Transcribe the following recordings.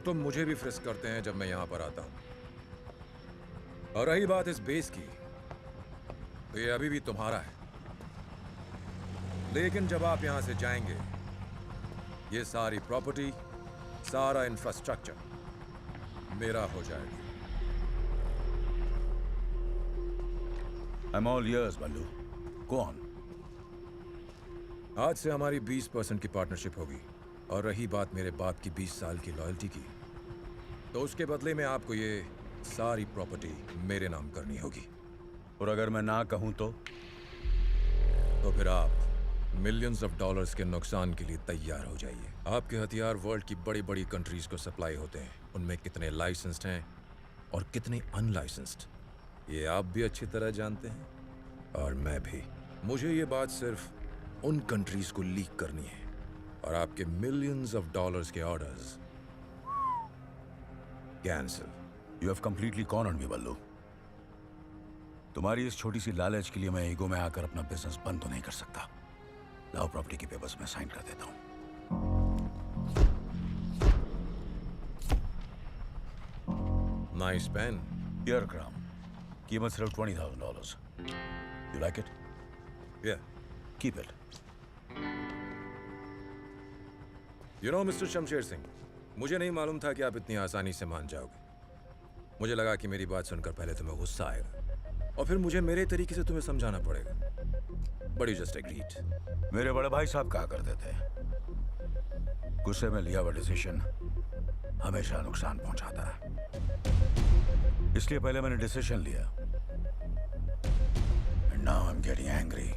लोग तो मुझे भी फ्रिस्क करते हैं जब मैं यहां पर आता हूं। और रही बात इस बेस की, तो ये अभी भी तुम्हारा है। लेकिन जब आप यहां से जाएंगे, ये सारी प्रॉपर्टी, सारा इंफ्रास्ट्रक्चर मेरा हो जाएगा। I'm all ears, Ballu. Go on. आज से हमारी 20% की पार्टनरशिप होगी। और रही बात मेरे बाप की 20 साल की लॉयल्टी की, तो उसके बदले में आपको ये सारी प्रॉपर्टी मेरे नाम करनी होगी। और अगर मैं ना कहूं तो फिर आप मिलियंस ऑफ डॉलर्स के नुकसान के लिए तैयार हो जाइए। आपके हथियार वर्ल्ड की बड़ी बड़ी कंट्रीज को सप्लाई होते हैं। उनमें कितने लाइसेंस्ड हैं और कितने अनलाइसेंस्ड, ये आप भी अच्छी तरह जानते हैं और मैं भी। मुझे ये बात सिर्फ उन कंट्रीज को लीक करनी है और आपके मिलियंस ऑफ डॉलर्स के orders cancel. You have completely cornered me, बल्लू। तुम्हारी इस छोटी सी लालच के लिए मैं ईगो में आकर अपना बिजनेस बंद तो नहीं कर सकता। लाओ प्रॉपर्टी के पेपर्स में साइन कर देता हूं। Nice pen. Here, Kram. कीमत सिर्फ $20,000। You like it? Yeah. Keep it. You know, mister Shamsher Singh, मुझे नहीं मालूम था कि आप इतनी आसानी से मान जाओगे। मुझे लगा कि मेरी बात सुनकर पहले तुम्हें गुस्सा आएगा और फिर मुझे मेरे तरीके से तुम्हें समझाना पड़ेगा। But you just agreed. मेरे बड़े भाई साहब कहा करते थे, गुस्से में लिया हुआ डिसीजन हमेशा नुकसान पहुंचाता है। इसलिए पहले मैंने डिसीजन लिया। And now I'm getting angry.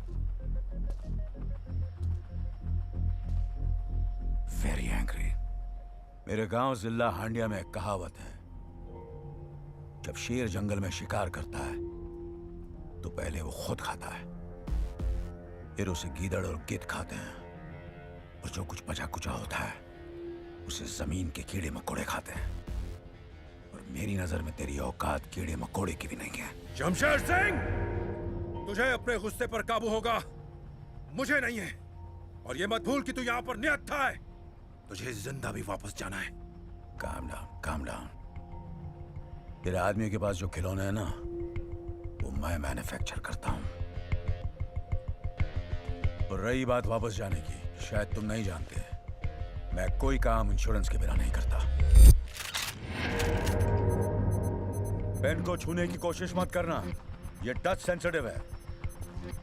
Very angry. मेरे गांव जिला हांडिया में एक कहावत है, जब शेर जंगल में शिकार करता है तो पहले वो खुद खाता है, फिर उसे गीदड़ और गिद्ध खाते हैं, और जो कुछ बचा कुचा होता है उसे जमीन के कीड़े मकोड़े खाते हैं। और मेरी नजर में तेरी औकात कीड़े मकोड़े की भी नहीं है। शमशेर सिंह, तुझे अपने गुस्से पर काबू होगा, मुझे नहीं है। और ये मत भूल कि तू यहाँ पर निहत्था है, तुझे जिंदा भी वापस जाना है। Calm down, calm down. तेरे आदमी के पास जो खिलौने हैं ना, वो मैं मैन्युफैक्चर करता हूं। और रही बात वापस जाने की, शायद तुम नहीं जानते, मैं कोई काम इंश्योरेंस के बिना नहीं करता। पेन को छूने की कोशिश मत करना, ये टच सेंसिटिव है।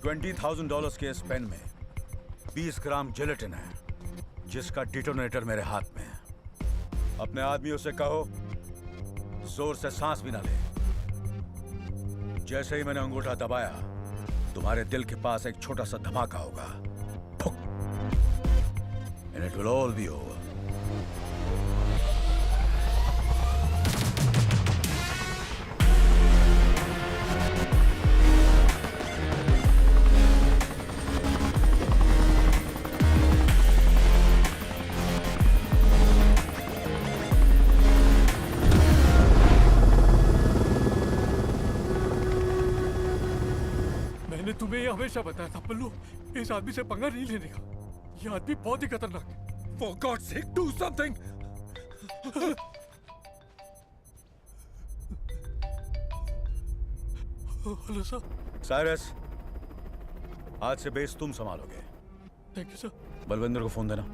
$20,000 के इस पेन में 20 ग्राम जिलेटिन है, जिसका डिटोनेटर मेरे हाथ में है। अपने आदमियों से कहो जोर से सांस भी ना ले। जैसे ही मैंने अंगूठा दबाया, तुम्हारे दिल के पास एक छोटा सा धमाका होगा, and it will all be over. तुम्हें ये हमेशा बताया था पल्लू, इस आदमी से पंगा नहीं लेने का। ये आदमी बहुत ही खतरनाक है। For God's sake, do something! Hello sir. Cyrus, आज से बेस तुम संभालोगे। Thank you sir. बलविंदर को फोन देना।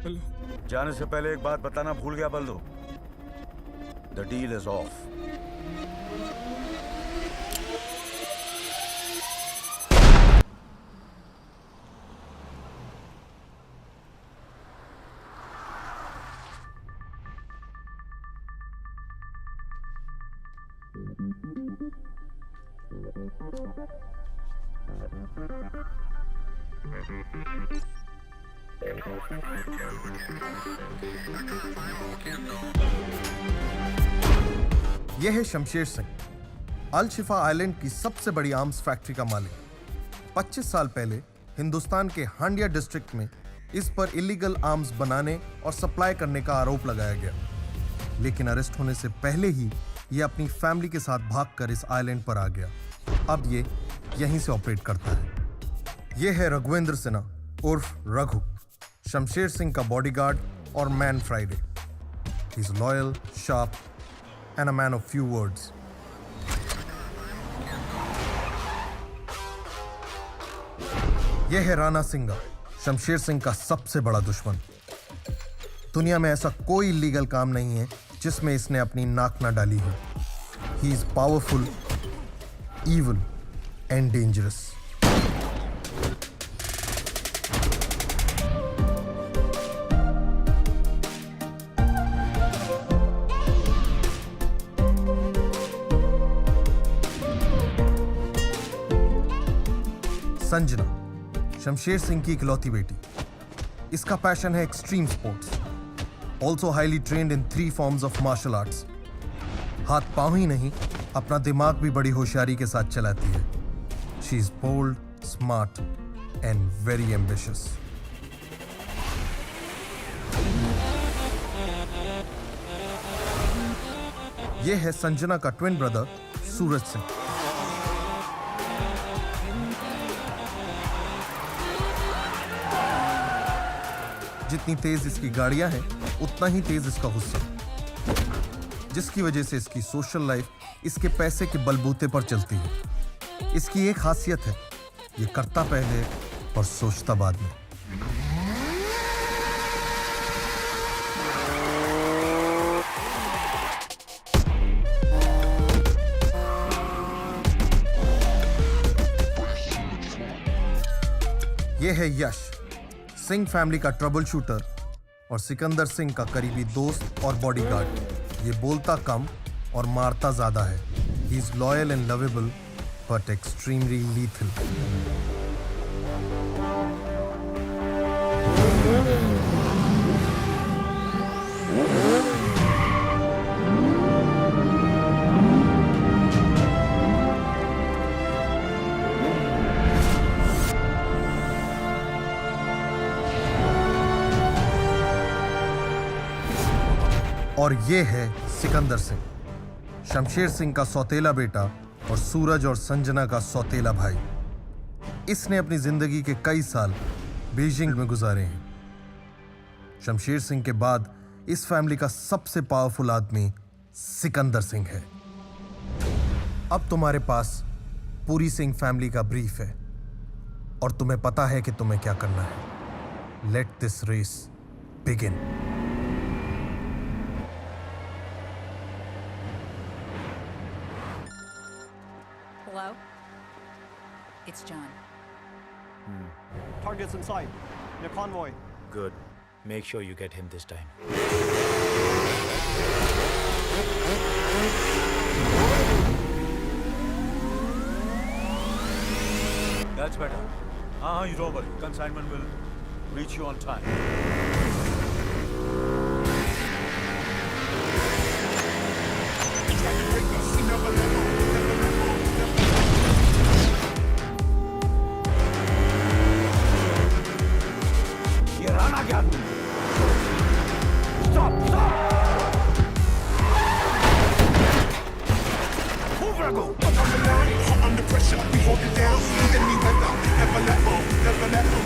हेलो। जाने से पहले एक बात बताना भूल गया बल्लू, द डील इज ऑफ। यह है शमशेर सिंह, अल शिफा आइलैंड की सबसे बड़ी आर्म्स फैक्ट्री का मालिक। 25 साल पहले हिंदुस्तान के हांडिया डिस्ट्रिक्ट में इस पर इलीगल आर्म्स बनाने और सप्लाई करने का आरोप लगाया गया, लेकिन अरेस्ट होने से पहले ही यह अपनी फैमिली के साथ भागकर इस आइलैंड पर आ गया। अब ये यहीं से ऑपरेट करता है। यह है रघुवेंद्र सिन्हा उर्फ रघु। शमशेर सिंह का बॉडीगार्ड और man Friday. He is loyal, sharp and a man of few words. यह है राणा सिंघा, शमशेर सिंह का सबसे बड़ा दुश्मन. दुनिया में ऐसा कोई इलीगल काम नहीं है जिसमें इसने अपनी नाक ना डाली हो. He is powerful, evil and dangerous. Sanjana, Shamsher Singh की इकलौती बेटी. इसका पैशन है extreme sports. Also highly trained in 3 forms of martial arts. हाथ पांव ही नहीं, अपना दिमाग भी बड़ी होशियारी के साथ चलाती है. She is bold, smart and very ambitious. यह है संजना का ट्विन ब्रदर सूरज सिंह. जितनी तेज इसकी गाड़ियां हैं, उतना ही तेज इसका गुस्सा, जिसकी वजह से इसकी सोशल लाइफ इसके पैसे के बलबूते पर चलती है. इसकी एक खासियत है, ये करता पहले और सोचता बाद में. ये है यश, सिंह फैमिली का ट्रबल शूटर और सिकंदर सिंह का करीबी दोस्त और बॉडीगार्ड. ये बोलता कम और मारता ज्यादा है. He is loyal and lovable but extremely lethal. और ये है सिकंदर सिंह, शमशेर सिंह का सौतेला बेटा और सूरज और संजना का सौतेला भाई. इसने अपनी जिंदगी के कई साल बीजिंग में गुजारे हैं. शमशेर सिंह के बाद इस फैमिली का सबसे पावरफुल आदमी सिकंदर सिंह है. अब तुम्हारे पास पूरी सिंह फैमिली का ब्रीफ है और तुम्हें पता है कि तुम्हें क्या करना है. Let this race begin. Hello? It's John. Target's in sight. In a convoy. Good. Make sure you get him this time. That's better. You don't worry. Consignment will reach you on time. ये राणा क्या? Stop! Stop! Move, Raghu! Under pressure, we hold it down. Any weather, never let go, never let go.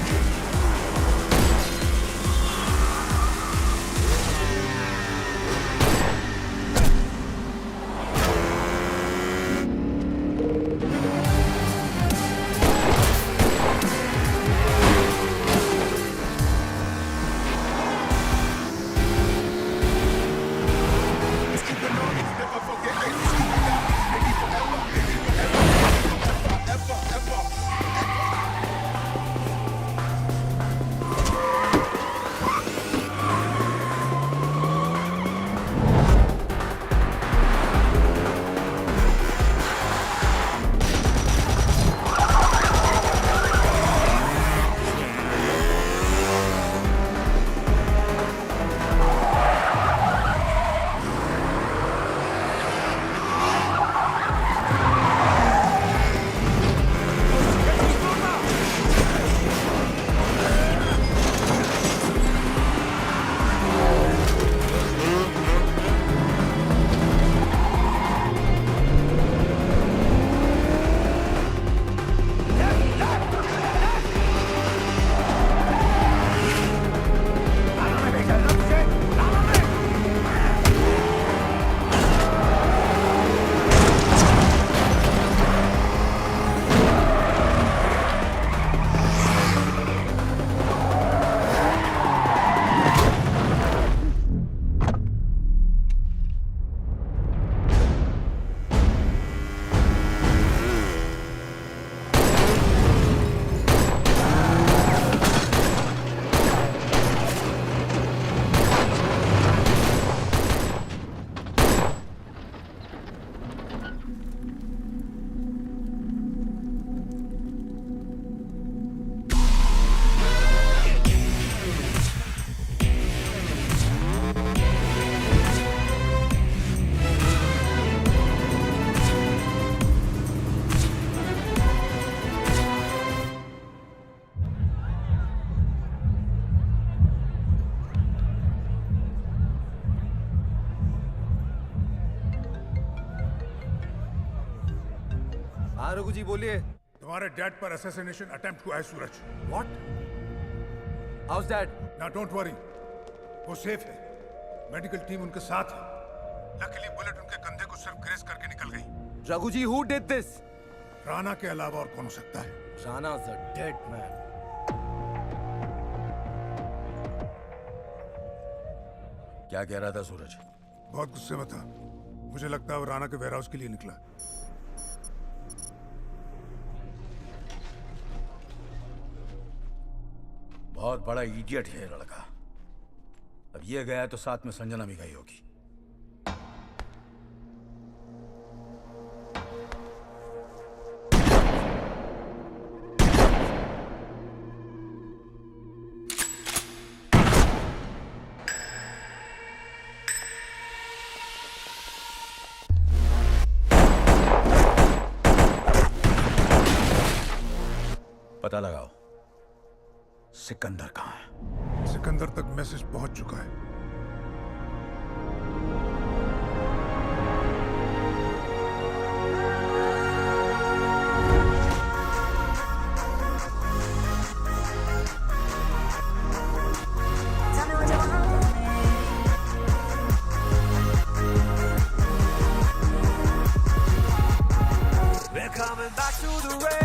हाँ रघु जी बोलिए। तुम्हारे dad पर assassination attempt हुआ है सूरज। What? How's that? ना don't worry, वो सेफ है। मेडिकल टीम उनके साथ है। लकीली बुलेट उनके कंधे को सिर्फ ग्रेस करके निकल गई। Raghu ji, who did this? Rana के अलावा और कौन हो सकता है? Rana's a dead man. क्या कह रहा था सूरज? बहुत गुस्से में था। मुझे लगता है वो राणा के वेयरहाउस के लिए निकला। बहुत बड़ा इडियट है ये लड़का। अब ये गया तो साथ में संजना भी गई होगी। पता लगाओ सिकंदर कहाँ है। सिकंदर तक मैसेज पहुंच चुका है। We're coming back to the race.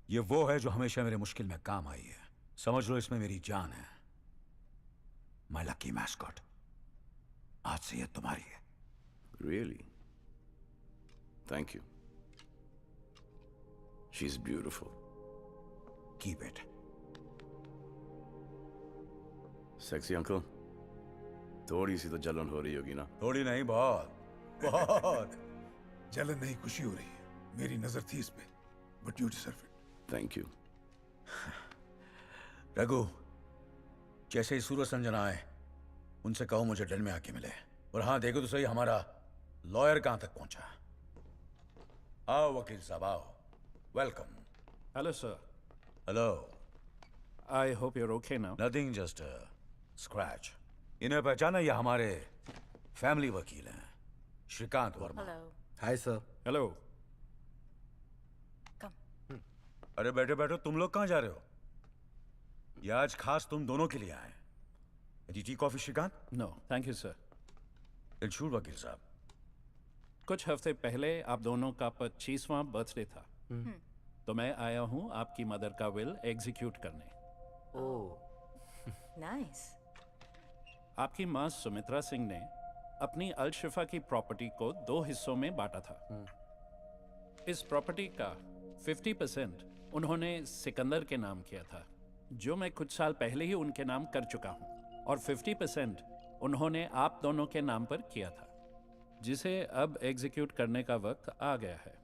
ये वो है जो हमेशा मेरे मुश्किल में काम आई है। समझ लो इसमें मेरी जान है। माय लकी मैस्कॉट, आज से ये तुम्हारी है। Really? Thank you. She's beautiful. Keep it. Sexy uncle? थोड़ी सी तो जलन हो रही होगी ना? थोड़ी नहीं, बहुत बहुत। जलन नहीं, खुशी हो रही है। मेरी नजर थी इस पे, but you deserve it. Thank you. Raghu, जैसे ही सूरज संजन आए उनसे कहो मुझे डन में आके मिले। और हाँ, देखो तो सही हमारा लॉयर कहां तक पहुंचा। आओ वकील साहब, आओ। Welcome. Hello, sir. Hello. I hope you're okay now. Nothing, just scratch. इन्हें पहचाना, ये हमारे फैमिली वकील हैं, Shrikant Verma. Hello. Hi, sir. Hello. Come. अरे बैठो बैठो, तुम लोग कहाँ जा रहे हो? ये आज खास तुम दोनों के लिए आए। Tea coffee Shrikant? No, thank you, sir. Dilshur वकील साहब। कुछ हफ्ते पहले आप दोनों का 25वां बर्थडे था, तो मैं आया हूँ आपकी मदर का विल एग्जीक्यूट करने। Nice. आपकी माँ सुमित्रा सिंह ने अपनी अल शिफा की प्रॉपर्टी को 2 हिस्सों में बांटा था। इस प्रॉपर्टी का 50% उन्होंने सिकंदर के नाम किया था, जो मैं कुछ साल पहले ही उनके नाम कर चुका हूँ, और 50% उन्होंने आप दोनों के नाम पर किया था, जिसे अब एग्जीक्यूट करने का वक्त आ गया है।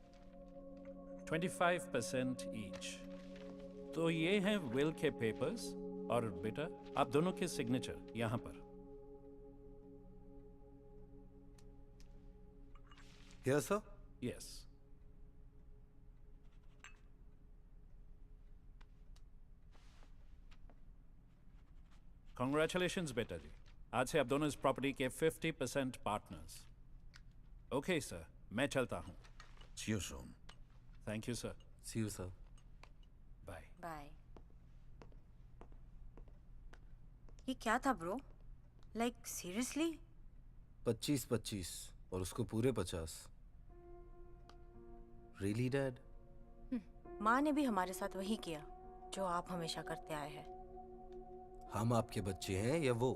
25% ईच। तो ये हैं विल के पेपर्स, और बेटा आप दोनों के सिग्नेचर यहाँ पर। Here, sir. यस। कॉन्ग्रेचुलेशंस बेटा जी, आज से आप दोनों इस प्रॉपर्टी के 50% पार्टनर्स। ओके सर, मैं चलता हूँ। See you soon. Thank you sir. See you, sir. Bye. Bye. ये क्या था ब्रो? Like seriously? 25-25 और उसको पूरे 50। Really, Dad? माँ ने भी हमारे साथ वही किया जो आप हमेशा करते आए हैं। हम आपके बच्चे हैं या वो?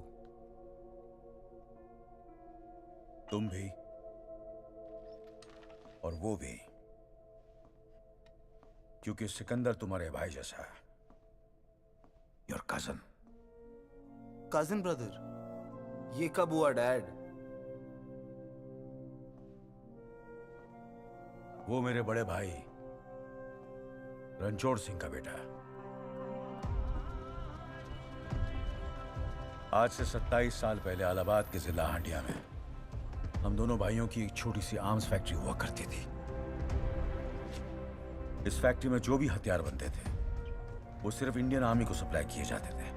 तुम भी और वो भी, क्योंकि सिकंदर तुम्हारे भाई जैसा है। Your cousin. Cousin brother? ये कब हुआ, Dad? वो मेरे बड़े भाई रणछोड़ सिंह का बेटा है। आज से 27 साल पहले इलाहाबाद के जिला हांडिया में हम दोनों भाइयों की एक छोटी सी आर्म्स फैक्ट्री हुआ करती थी। इस फैक्ट्री में जो भी हथियार बनते थे वो सिर्फ इंडियन आर्मी को सप्लाई किए जाते थे।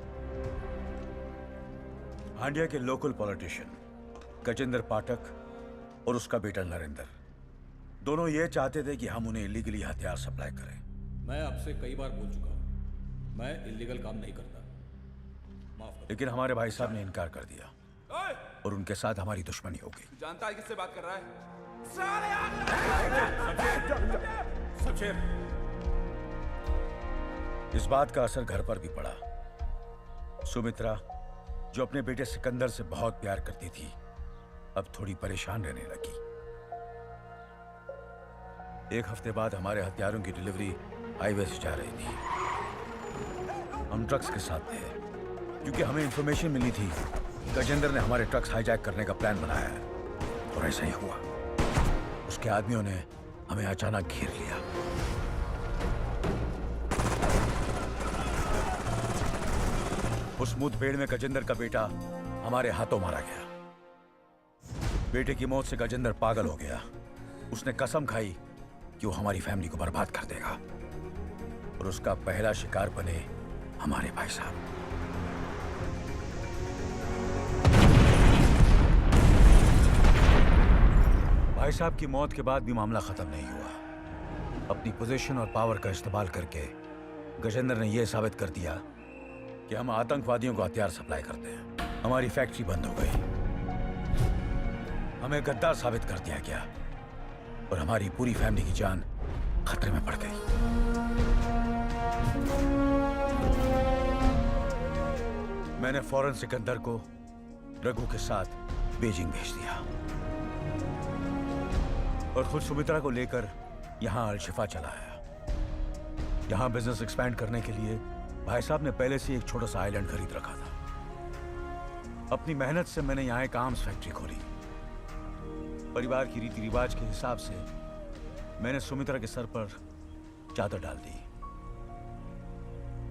हांडिया के लोकल पॉलिटिशियन गजेंद्र पाठक और उसका बेटा नरेंद्र दोनों ये चाहते थे कि हम उन्हें इलीगली हथियार सप्लाई करें। मैं आपसे कई बार बोल चुका हूँ, मैं इलीगल काम नहीं करता। माफ करो। लेकिन हमारे भाई साहब ने इनकार कर दिया और उनके साथ हमारी दुश्मनी हो गई। जानता है किससे बात कर रहा है? शमशेर, इस बात का असर घर पर भी पड़ा। सुमित्रा, जो अपने बेटे सिकंदर से बहुत प्यार करती थी, अब थोड़ी परेशान रहने लगी। एक हफ्ते बाद हमारे हथियारों की डिलीवरी हाईवे से जा रही थी। हम ट्रक्स के साथ थे, क्योंकि हमें इंफॉर्मेशन मिली थी गजेंद्र ने हमारे ट्रक्स हाईजैक करने का प्लान बनाया है। और ऐसा ही हुआ। उसके आदमियों ने हमें अचानक घेर लिया। उस मुठभेड़ में गजेंद्र का बेटा हमारे हाथों मारा गया। बेटे की मौत से गजेंद्र पागल हो गया। उसने कसम खाई कि वो हमारी फैमिली को बर्बाद कर देगा, और उसका पहला शिकार बने हमारे भाई साहब। भाई साहब की मौत के बाद भी मामला खत्म नहीं हुआ। अपनी पोजीशन और पावर का इस्तेमाल करके गजेंद्र ने यह साबित कर दिया कि हम आतंकवादियों को हथियार सप्लाई करते हैं। हमारी फैक्ट्री बंद हो गई, हमें गद्दार साबित कर दिया गया, और हमारी पूरी फैमिली की जान खतरे में पड़ गई। मैंने फौरन सिकंदर को रघु के साथ बीजिंग भेज दिया और खुद सुमित्रा को लेकर यहां अलशिफा चला आया। यहां बिजनेस एक्सपैंड करने के लिए भाई साहब ने पहले से एक छोटा सा आइलैंड खरीद रखा था। अपनी मेहनत से मैंने यहां एक आर्म्स फैक्ट्री खोली। परिवार की रीति रिवाज के हिसाब से मैंने सुमित्रा के सर पर चादर डाल दी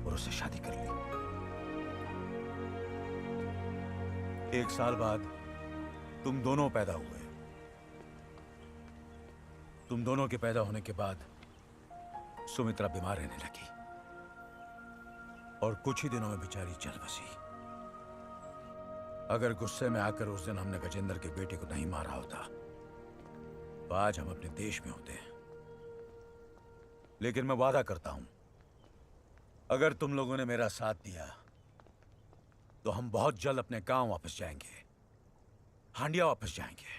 और उससे शादी कर ली। 1 साल बाद तुम दोनों पैदा हुए। तुम दोनों के पैदा होने के बाद सुमित्रा बीमार रहने लगी और कुछ ही दिनों में बेचारी चल बसी। अगर गुस्से में आकर उस दिन हमने गजेंद्र के बेटे को नहीं मारा होता तो आज हम अपने देश में होते हैं। लेकिन मैं वादा करता हूं, अगर तुम लोगों ने मेरा साथ दिया तो हम बहुत जल्द अपने गांव वापस जाएंगे, हांडिया वापस जाएंगे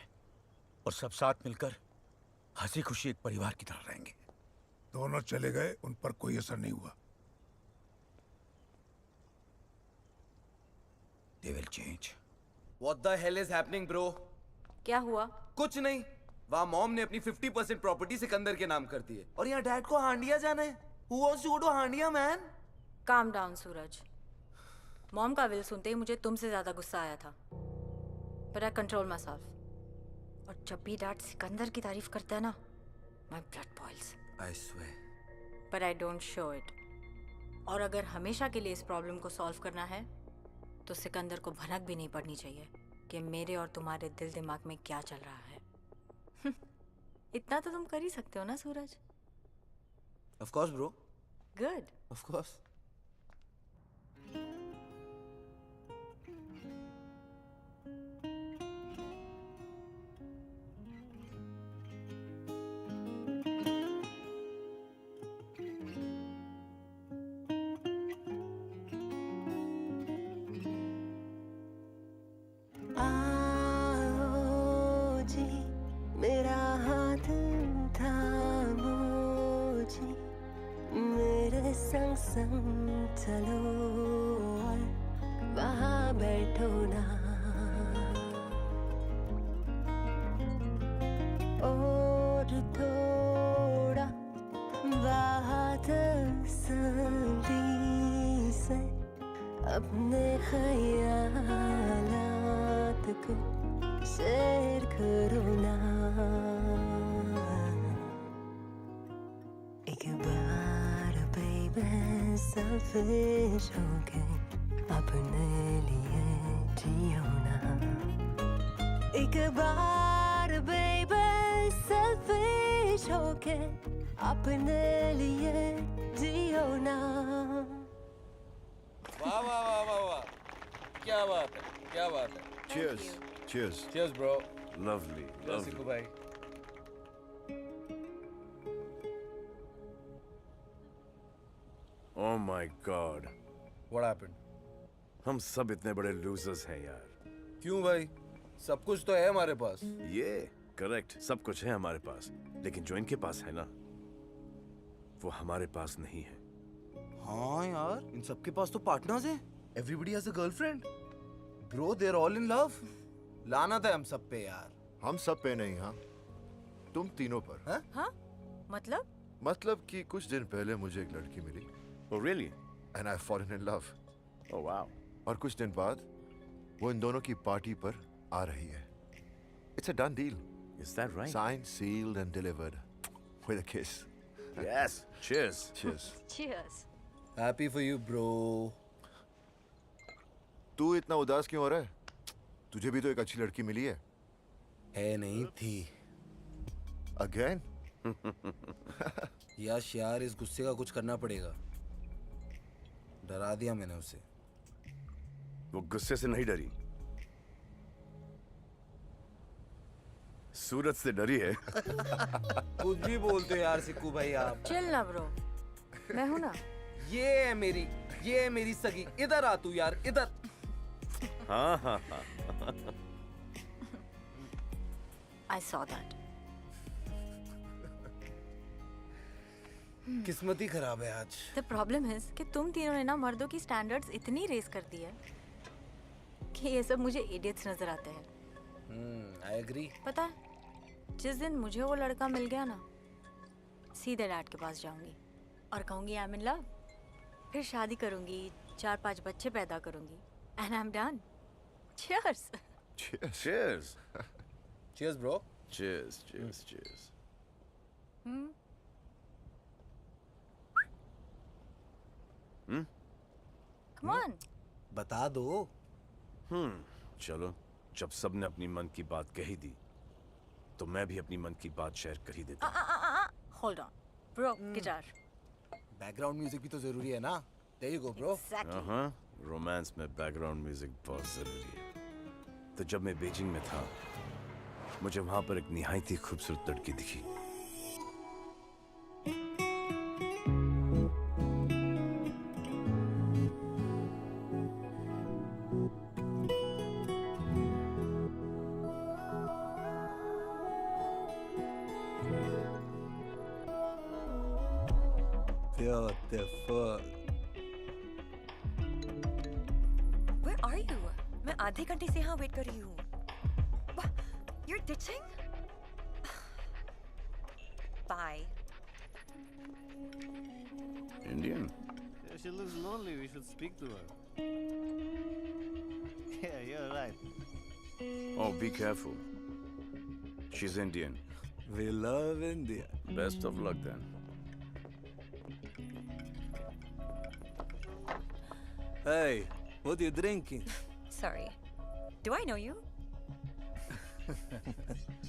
और सब साथ मिलकर हंसी खुशी एक परिवार की तरह रहेंगे। दोनों चले गए, उन पर कोई असर नहीं हुआ। They will change. What the hell is happening, bro? क्या हुआ? कुछ नहीं। वहाँ मॉम ने अपनी 50% प्रॉपर्टी सिकंदर के नाम कर दी है और यहाँ डैड को हांडिया जाना है। Who wants to go to Handia, man? Calm down, Suraj. Mom का विल सुनते ही मुझे तुमसे ज्यादा गुस्सा आया था, but I control myself. और जब भी डैड सिकंदर की तारीफ करता है ना, my blood boils. I swear. But I don't show it. और अगर हमेशा के लिए इस प्रॉब्लम को सॉल्व करना है तो सिकंदर को भनक भी नहीं पड़नी चाहिए कि मेरे और तुम्हारे दिल दिमाग में क्या चल रहा है। इतना तो तुम कर ही सकते हो ना सूरज? Of course, bro. Good. Of course. मेरा हाथ थामो जी, मेरे संग संग चलो और वहाँ बैठो ना। और थोड़ा बात संगी से अपने ख्यालात को शेयर करो ना। एक बार बेबी सेल्फिश होके अपने लिए जियो ना। एक बार बेबी सेल्फिश होके अपने लिए जियो ना। वाह वाह वाह वाह वाह, क्या बात है, क्या बात है। Cheers. Cheers. Cheers, bro. Lovely. Cheers, Siku bhai. Oh my God. What happened? हम सब इतने बड़े लूजर्स हैं यार। क्यों भाई? सब कुछ तो है हमारे पास। ये करेक्ट, सब कुछ है हमारे पास, लेकिन जो इनके पास है ना, वो हमारे पास नहीं है। हाँ यार, इन सबके पास तो पार्टनर्स हैं। Everybody has a girlfriend. Bro, they're all in love. लानत है हम सब पे यार। हम सब पे नहीं, हाँ तुम तीनों पर। हाँ? हाँ? मतलब? मतलब कि कुछ दिन पहले मुझे एक लड़की मिली। Oh really? And I fallen in love. Oh wow. और कुछ दिन बाद वो इन दोनों की पार्टी पर आ रही है। It's a done deal. Is that right? Signed, sealed and delivered with a kiss. Yes. Cheers. Cheers. Cheers. Happy for you, bro. तू इतना उदास क्यों हो रहा है? तुझे भी तो एक अच्छी लड़की मिली है। है नहीं थी। Again? यश यार, इस गुस्से का कुछ करना पड़ेगा। डरा दिया मैंने उसे। वो गुस्से से नहीं डरी, सूरज से डरी है। कुछ भी बोलते हो यार सिक्कू भाई आप। चिल ना ब्रो, मैं हूं ना। ये है मेरी सगी। इधर आ तू यार, इधर। हाँ हाँ हाँ। I saw that. किस्मत ही खराब है आज। The problem is कि तुम तीनों ने ना मर्दों की स्टैंडर्ड्स इतनी रेस कर दी है ये सब मुझे इडियट्स नजर आते हैं। I agree. पता है, जिस दिन मुझे वो लड़का मिल गया ना, सीधे डैड के पास जाऊंगी और कहूंगी आई एम इन लव। फिर शादी करूंगी, 4-5 बच्चे पैदा करूंगी, and I am done. Cheers. Cheers. Cheers, bro. Cheers, cheers, cheers. Come on. बता दो। चलो, जब सबने अपनी मन की बात कही दी, तो मैं भी अपनी मन की बात शेयर कर ही देता हूँ। Hold on. Bro, guitar. Background music भी तो जरूरी है ना। There you go, bro. Exactly. Romance में बैकग्राउंड म्यूजिक बहुत जरूरी है। तो जब मैं बीजिंग में था, मुझे वहां पर एक निहायत ही खूबसूरत लड़की दिखी। Beautiful. Where are you? मैं आधे घंटे से यहाँ वेट कर रही हूँ। You're ditching? Bye. Indian? Yeah, she looks lonely. We should speak to her. Yeah, you're right. Oh, be careful. She's Indian. We love India. Best of luck then. Hey, what are you drinking? Sorry. Do I know you?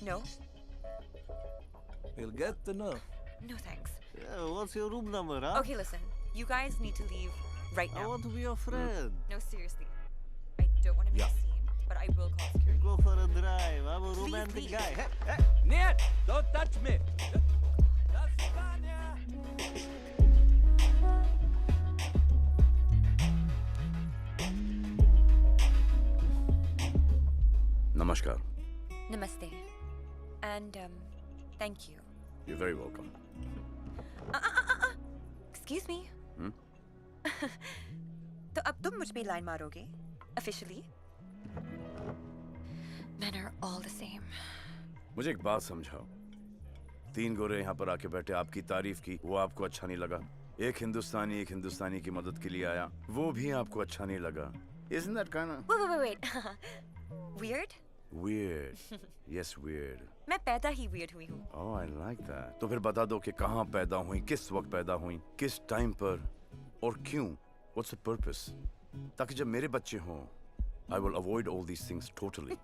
No? We'll get to know. No thanks. Yeah, what's your room number, huh? Okay, listen. You guys need to leave right now. I want to be your friend. No, seriously. I don't want to make a scene, but I will call security. Go for a drive. I'm a romantic leave. guy. Hey, Ned, don't touch me. Namaskar. Namaste. And, thank you. You're very welcome. Excuse me. तो अब तुम मुझ पे line मारोगे? Officially? Men are all the same. मुझे एक बात समझाओ। 3 गोरे यहाँ पर आके बैठे, आपकी तारीफ की, वो आपको अच्छा नहीं लगा। एक हिंदुस्तानी की मदद के लिए आया, वो भी आपको अच्छा नहीं लगा। Isn't that kind of Wait. Weird? weird? Yes, weird. मैं पैदा ही weird हुई हूँ. Oh, I like that. तो फिर बता दो कि कहाँ पैदा हुई, किस वक्त पैदा हुई, किस टाइम पर और क्यों? What's the purpose? ताकि जब मेरे बच्चे हों, I will avoid all these things totally.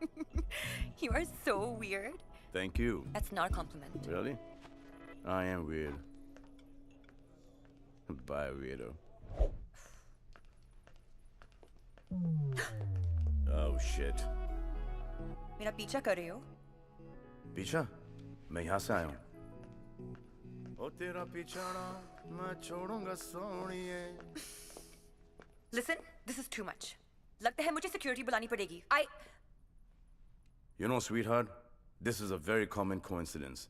You are so weird. Thank you. That's not a compliment. Really? I am weird. Bye, weirdo. Oh shit. मेरा पीछा कर रहे हो? पीछा? मैं यहाँ से आया हूँ। ओ तेरा पीछाना मैं छोड़ूंगा सोनिए। Listen, this is too much. लगता है मुझे security बुलानी पड़ेगी. You know, sweetheart, this is a very common coincidence.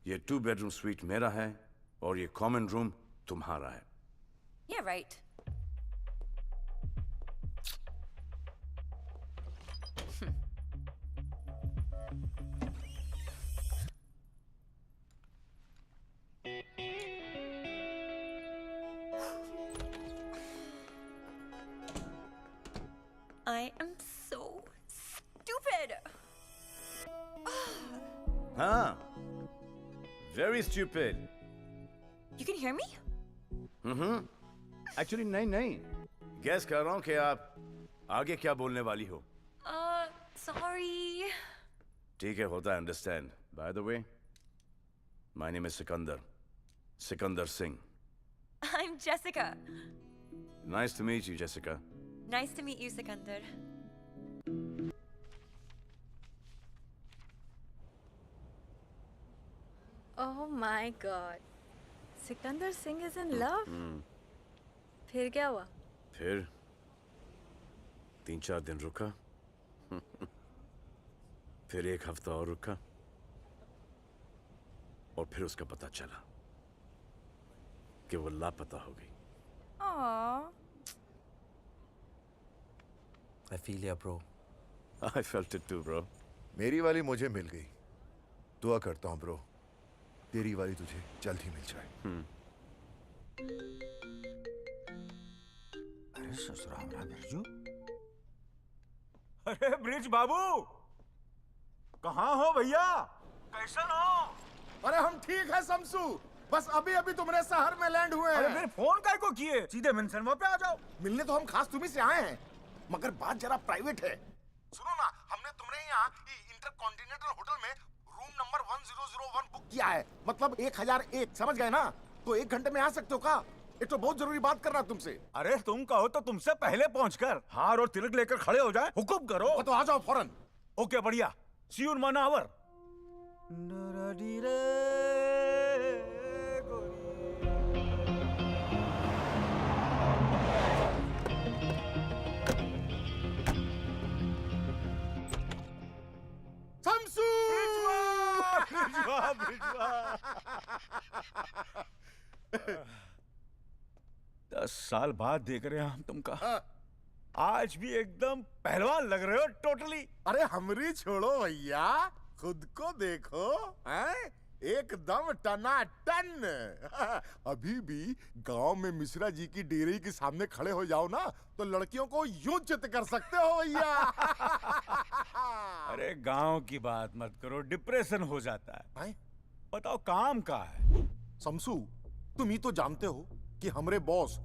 ये 2-bedroom suite मेरा है और ये common room तुम्हारा है. Yeah, right. I am so stupid. हाँ, very stupid. You can hear me? Actually, नहीं. Guess कर रहा हूँ कि आप आगे क्या बोलने वाली हो. Sorry. ठीक है, होता है, understand. By the way, my name is Sikandar Singh. I'm Jessica. Nice to meet you, Jessica. Nice to meet you, Sikandar. Oh my God. Sikandar Singh is in love? फिर क्या हुआ? फिर 3-4 दिन रुका. फिर 1 हफ्ता और रुका. और फिर उसका पता चला कि वो लापता हो गई. Aww. I feel ya, bro. I felt it too, bro. मेरी वाली मुझे मिल गई। दुआ करता हूँ ब्रो, तेरी वाली तुझे जल्द ही मिल जाए। अरे ससुराल रहा बिरजू। अरे ब्रिज बाबू, कहाँ हो भैया? कैसन हो? अरे हम ठीक है शमसू, बस अभी अभी तुम्हारे शहर में लैंड हुए हैं। अरे फिर फोन काय को किए? सीधे मेंशन पे आ जाओ। मिलने तो हम खास तुम्ही से आए हैं, मगर बात जरा प्राइवेट है। सुनो ना, हमने तुम्हारे यहाँ इंटरकॉन्टिनेंटल होटल में रूम नंबर 1001 बुक किया है, मतलब 1001, समझ गए ना? तो 1 घंटे में आ सकते हो का? एक तो बहुत जरूरी बात करना तुमसे। अरे तुम कहो तो तुमसे पहले पहुंचकर हार और तिलक लेकर खड़े हो जाए। हुक्म करो। तो आ जाओ फौरन। ओके बढ़िया, सी यू इन 1 आवर। शमसू! 10 साल बाद देख रहे हैं हम तुमका। आज भी एकदम पहलवान लग रहे हो टोटली। अरे हमरी छोड़ो भैया, खुद को देखो, हैं? एकदम टनाटन। अभी भी गांव में मिश्रा जी की डेयरी के सामने खड़े हो जाओ ना, तो लड़कियों को यूं चित कर सकते हो भैया। अरे गांव की बात मत करो, डिप्रेशन हो जाता है। बताओ काम का है? शमसू, तुम ही तो जानते हो कि हमारे बॉस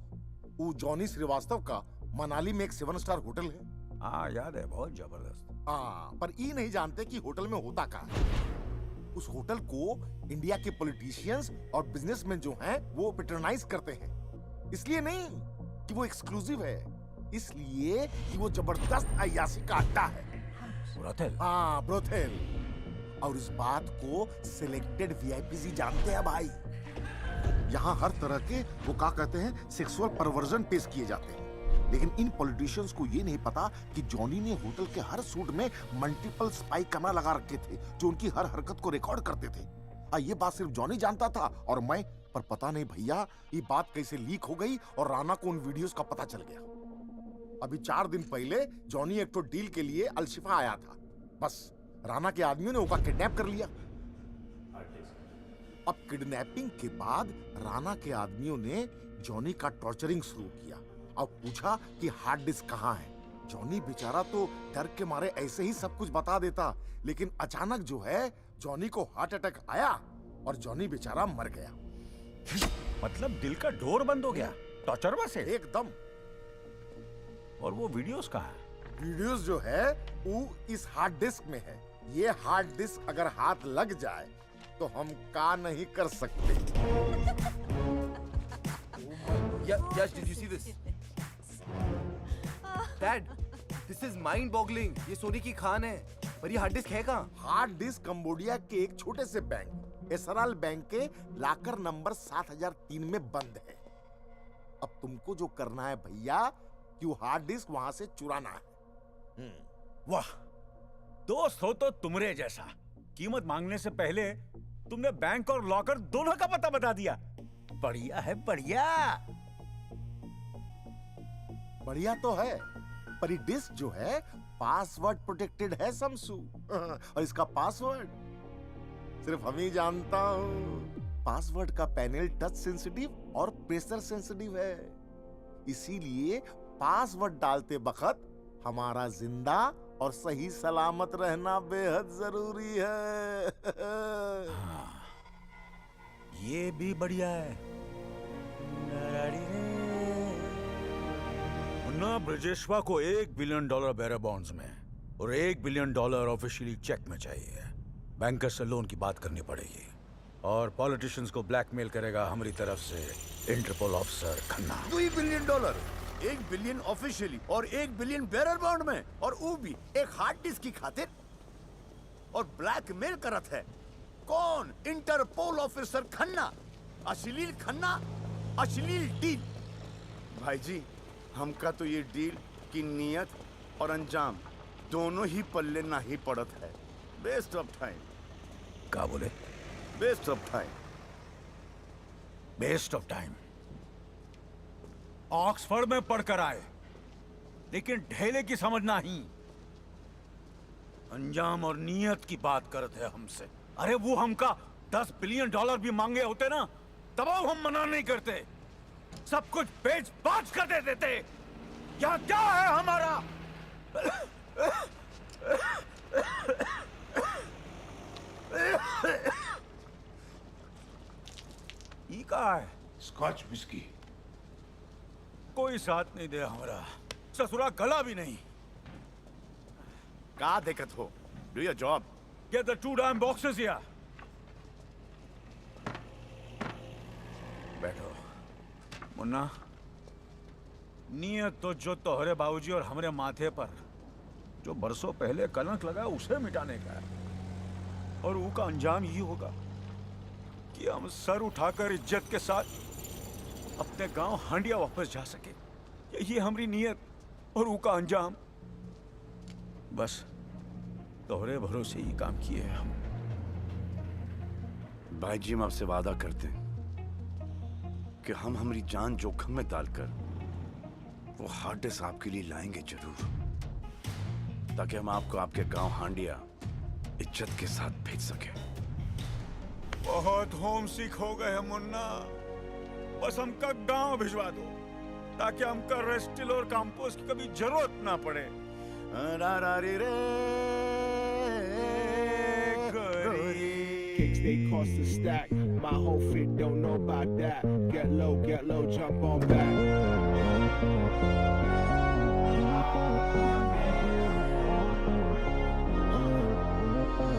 वो जॉनी श्रीवास्तव का मनाली में एक 7 स्टार होटल है। हाँ याद है, बहुत जबरदस्त। हाँ, पर ये नहीं जानते कि होटल में होता क्या है। उस होटल को इंडिया के पॉलिटिशियंस और बिजनेसमैन जो हैं वो पेट्रोनाइज करते हैं। इसलिए नहीं कि वो एक्सक्लूसिव है, इसलिए कि वो जबरदस्त अय्याशी का अड्डा है। ब्रोथेल? हाँ, ब्रोथेल। और इस बात को सिलेक्टेड वीआईपी ही जानते हैं भाई। यहाँ हर तरह के वो क्या कहते हैं सेक्सुअल परवर्जन पेश किए जाते हैं, लेकिन इन पॉलिटिशियंस को ये नहीं पता कि जॉनी ने होटल के हर सूट में मल्टीपल स्पाई कैमरा लगा रखे थे जो उनकी हर हरकत को रिकॉर्ड करते थे। ये बात सिर्फ जॉनी जानता था और मैं, पर पता नहीं भैया ये बात कैसे लीक हो गई और राणा को उन वीडियोस का पता चल गया। अभी 4 दिन पहले जॉनी एक तो डील के लिए अलशिफा आया था, बस राणा के आदमियों ने उसका किडनैप कर लिया। अब किडनैपिंग के बाद राणा के आदमियों ने जॉनी का टॉर्चरिंग शुरू किया। अब पूछा कि हार्ड डिस्क कहाँ है। जॉनी बेचारा तो डर के मारे ऐसे ही सब कुछ बता देता, लेकिन अचानक जो है जॉनी को हार्ट अटैक आया और जॉनी बेचारा मर गया। मतलब दिल का डोर बंद हो गया टॉर्चर से? एकदम। और वो वीडियोस कहाँ है? वीडियोस जो है वो इस हार्ड डिस्क में है। ये हार्ड डिस्क अगर हाथ लग जाए तो हम का नहीं कर सकते। Yes, did you see this? Dad, this is mind-boggling. ये सोने की खान है, पर ये हार्ड डिस्क है कहाँ? हार्ड डिस्क कंबोडिया के एक छोटे से बैंक, एसराल बैंक के लाकर नंबर 7003 में बंद है। अब तुमको जो करना है भैया कि वो हार्ड डिस्क वहां से चुराना है। वाह, दोस्त हो तो तुमरे जैसा। कीमत मांगने से पहले तुमने बैंक और लॉकर दोनों का पता बता दिया। बढ़िया है, बढ़िया। बढ़िया तो है, पर ये डिस्क जो है पासवर्ड प्रोटेक्टेड है शमसू। और इसका पासवर्ड सिर्फ हम ही जानता हूँ। पासवर्ड का पैनल टच सेंसिटिव और प्रेशर सेंसिटिव है, इसीलिए पासवर्ड डालते वक्त हमारा जिंदा और सही सलामत रहना बेहद जरूरी है। हाँ, ये भी बढ़िया है। मुन्ना ब्रजेश्वा को $1 बिलियन बेरर बॉन्ड्स में और $1 बिलियन ऑफिशियली चेक में चाहिए। बैंकर से लोन की बात करनी पड़ेगी और पॉलिटिशियंस को ब्लैकमेल करेगा हमारी तरफ से Interpol officer Khanna. $2 billion, $1 billion officially और $1 बिलियन बेरर बॉन्ड में, और वो भी एक हार्ड डिस्क की खातिर। और ब्लैकमेल करत है कौन? इंटरपोल ऑफिसर खन्ना, अश्लील खन्ना, अश्लील डील। भाई जी, हमका तो ये डील की नियत और अंजाम दोनों ही पल्ले ना ही पड़त है। Waste of time. क्या बोले? Waste of time. Waste of time? Oxford में पढ़कर आए लेकिन ढेले की समझ नहीं। अंजाम और नीयत की बात करते हैं हमसे। अरे वो हमका $10 बिलियन भी मांगे होते ना, तब हम मना नहीं करते, सब कुछ बेच बाच कर दे देते। यहाँ क्या है हमारा? ई का है स्कॉच विस्की। कोई साथ नहीं दे हमारा, ससुरा गला भी नहीं। का दिक्कत हो? Do your job. Get the 2 damn boxes here. बैठो। मुन्ना, नियत तो जो तोहरे बाबूजी और हमारे माथे पर जो बरसों पहले कलंक लगा उसे मिटाने का है। और वो का अंजाम ये होगा कि हम सर उठाकर इज्जत के साथ अपने गांव हांडिया वापस जा सके। ये हमारी नियत और वो का अंजाम। बस तोहरे भरोसे ही काम किए हैं हम। भाई जी, हम आपसे वादा करते हैं कि हम हमारी जान जोखिम में डालकर वो हार्ड डिस्क आपके लिए लाएंगे जरूर, ताकि हम आपको आपके गांव हांडिया इज्जत के साथ भेज सके। बहुत होम सिक हो गए हैं मुन्ना, बस हमका गांव भिजवा दो ताकि हमका रेस्टिल और कंपोस्ट की कभी जरूरत ना पड़े। Kicks they cost a stack. My whole fit don't know about that. Get low, jump on back.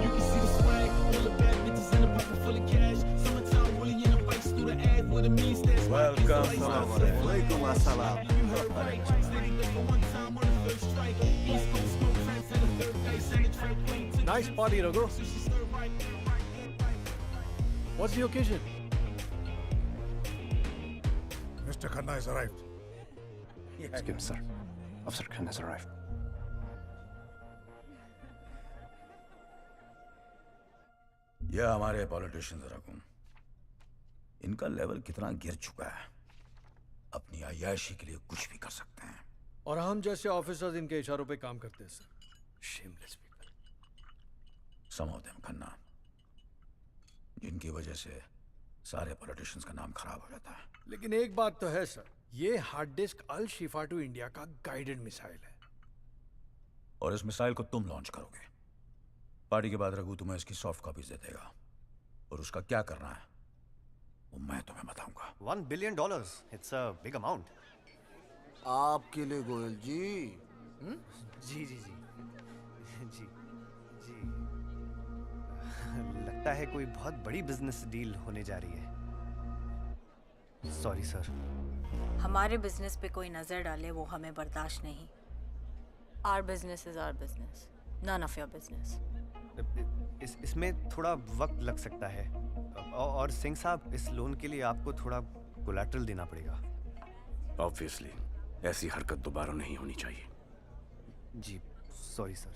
You can see the swag, all the bad bitches in a pocket full of cash. Summertime Willie in a bikes through the ad with a mean stash. Welcome, Walaikum assalam. You heard right, steady liquor one time on the first strike. East Coast smoke friends in the third base and the track wing to Nice party, Raghu. What's the occasion? Mr. Khanna has arrived. Excuse me, sir. Officer Khan has arrived. यह हमारे politicians रकूं, इनका level कितना गिर चुका है, अपनी अय्याशी के लिए कुछ भी कर सकते हैं। और हम जैसे ऑफिसर्स इनके इशारों पे काम करते हैं sir. Shameless people. Some of them, Khanna, जिनकी वजह से सारे पॉलिटिशियंस का नाम खराब हो जाता है। लेकिन एक बात तो है सर, ये hard disc Al Shifa to India का गाइडेड मिसाइल है। और इस मिसाइल को तुम लॉन्च करोगे। पार्टी के बाद रघु तुम्हें इसकी सॉफ्ट कॉपीज दे देगा, और उसका क्या करना है वो मैं तुम्हें बताऊंगा। $1 billion. It's a big amount. आपके लिए गोयल जी। जी जी जी जी जी लगता है कोई बहुत बड़ी बिजनेस डील होने जा रही है। Sorry sir. हमारे बिजनेस पे कोई नजर डाले वो हमें बर्दाश्त नहीं। Our business is our business, none of your business. इसमें थोड़ा वक्त लग सकता है, और सिंह साहब इस लोन के लिए आपको थोड़ा कोलैटरल देना पड़ेगा। ऑब्वियसली ऐसी हरकत दोबारा नहीं होनी चाहिए। जी sorry sir.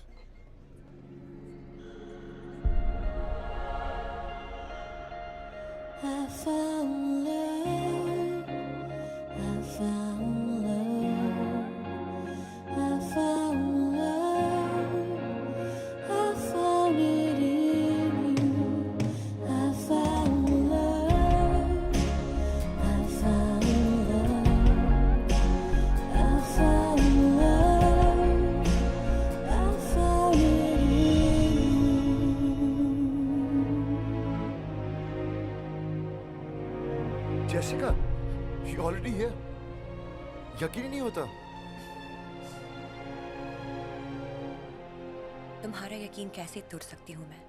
I found love, I found love, I found love, I found it in you. I found love, I found love, I found love, I found it in you. Jessica, she already here. यकीन ही नहीं होता। तुम्हारा यकीन कैसे तोड़ सकती हूँ मैं?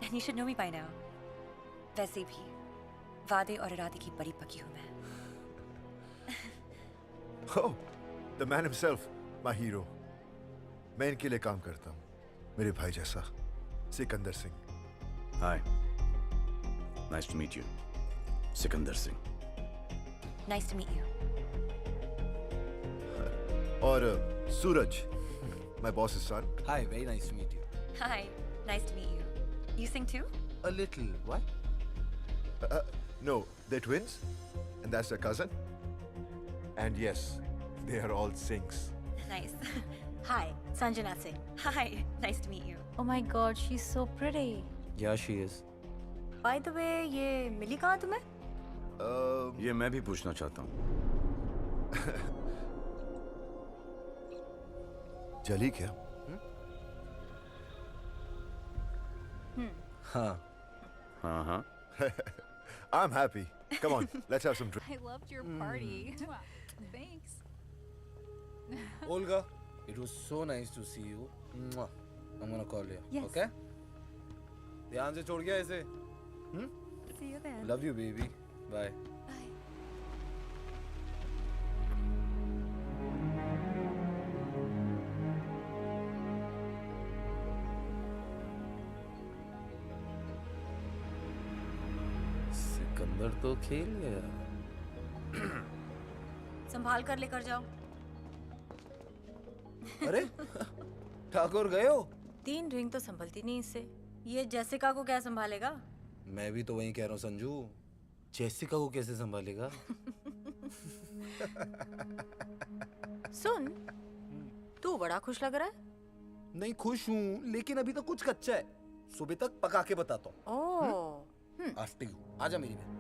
And you should know me by now. वैसे भी वादे और इरादे की बड़ी पकी हूँ मैं। Oh, the man himself, my hero. मैं इनके लिए काम करता हूँ, मेरे भाई जैसा, Sikandar Singh. Hi. Nice to meet you. Sikandar Singh. Nice to meet you. और सूरज, my boss's son. Hi, very nice to meet you. Hi, nice to meet you. You sing too? A little. What? No, they're twins, and that's their cousin. And yes, They are all Singhs. Nice. Hi, Sanjana से. Hi, nice to meet you. Oh my God, she's so pretty. Yeah, she is. By the way, ये मिली कहाँ तुम्हें? ये मैं भी पूछना चाहता हूँ। जली क्या? हाँ. हाँ. I'm happy. Come on, let's have some drink. I loved your party. Thanks. Olga, it was so nice to see you. Mwah. I'm gonna call you. Yes. Okay? ध्यान से छोड़ गया ऐसे. See you then. Love you, baby. Bye. Sikandar तो खेल गया. संभाल कर लेकर जाओ. अरे ठाकुर गए हो? 3 रिंग तो संभलती नहीं इससे. ये जेसिका को क्या संभालेगा? मैं भी तो वही कह रहा हूँ संजू. जेसिका को कैसे संभालेगा? सुन, तू बड़ा खुश लग रहा है. नहीं खुश हूँ, लेकिन अभी तो कुछ कच्चा है. सुबह तक पका के बताता हूँ. ओह. After you. आजा मेरी बहन.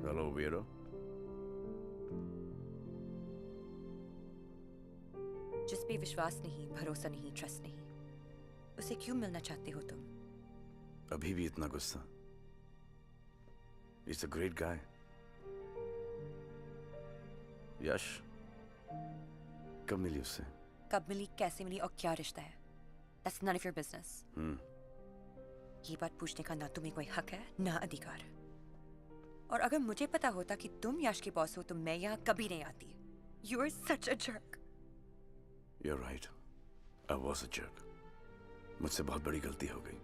Hello, weirdo. जिस पे विश्वास नहीं, भरोसा नहीं, ट्रस्ट नहीं, उसे क्यों मिलना चाहते हो तुम? अभी भी इतना गुस्सा? He's a great guy. यश, कब मिली उससे? कब मिली, कैसे मिली और क्या रिश्ता है? That's none of your business. ये बात पूछने का ना तुम्हें कोई हक है ना अधिकार. और अगर मुझे पता होता कि तुम यश के बॉस हो तो मैं यहाँ कभी नहीं आती. You are such a jerk. You're right. I was a jerk. मुझसे बहुत बड़ी गलती हो गई.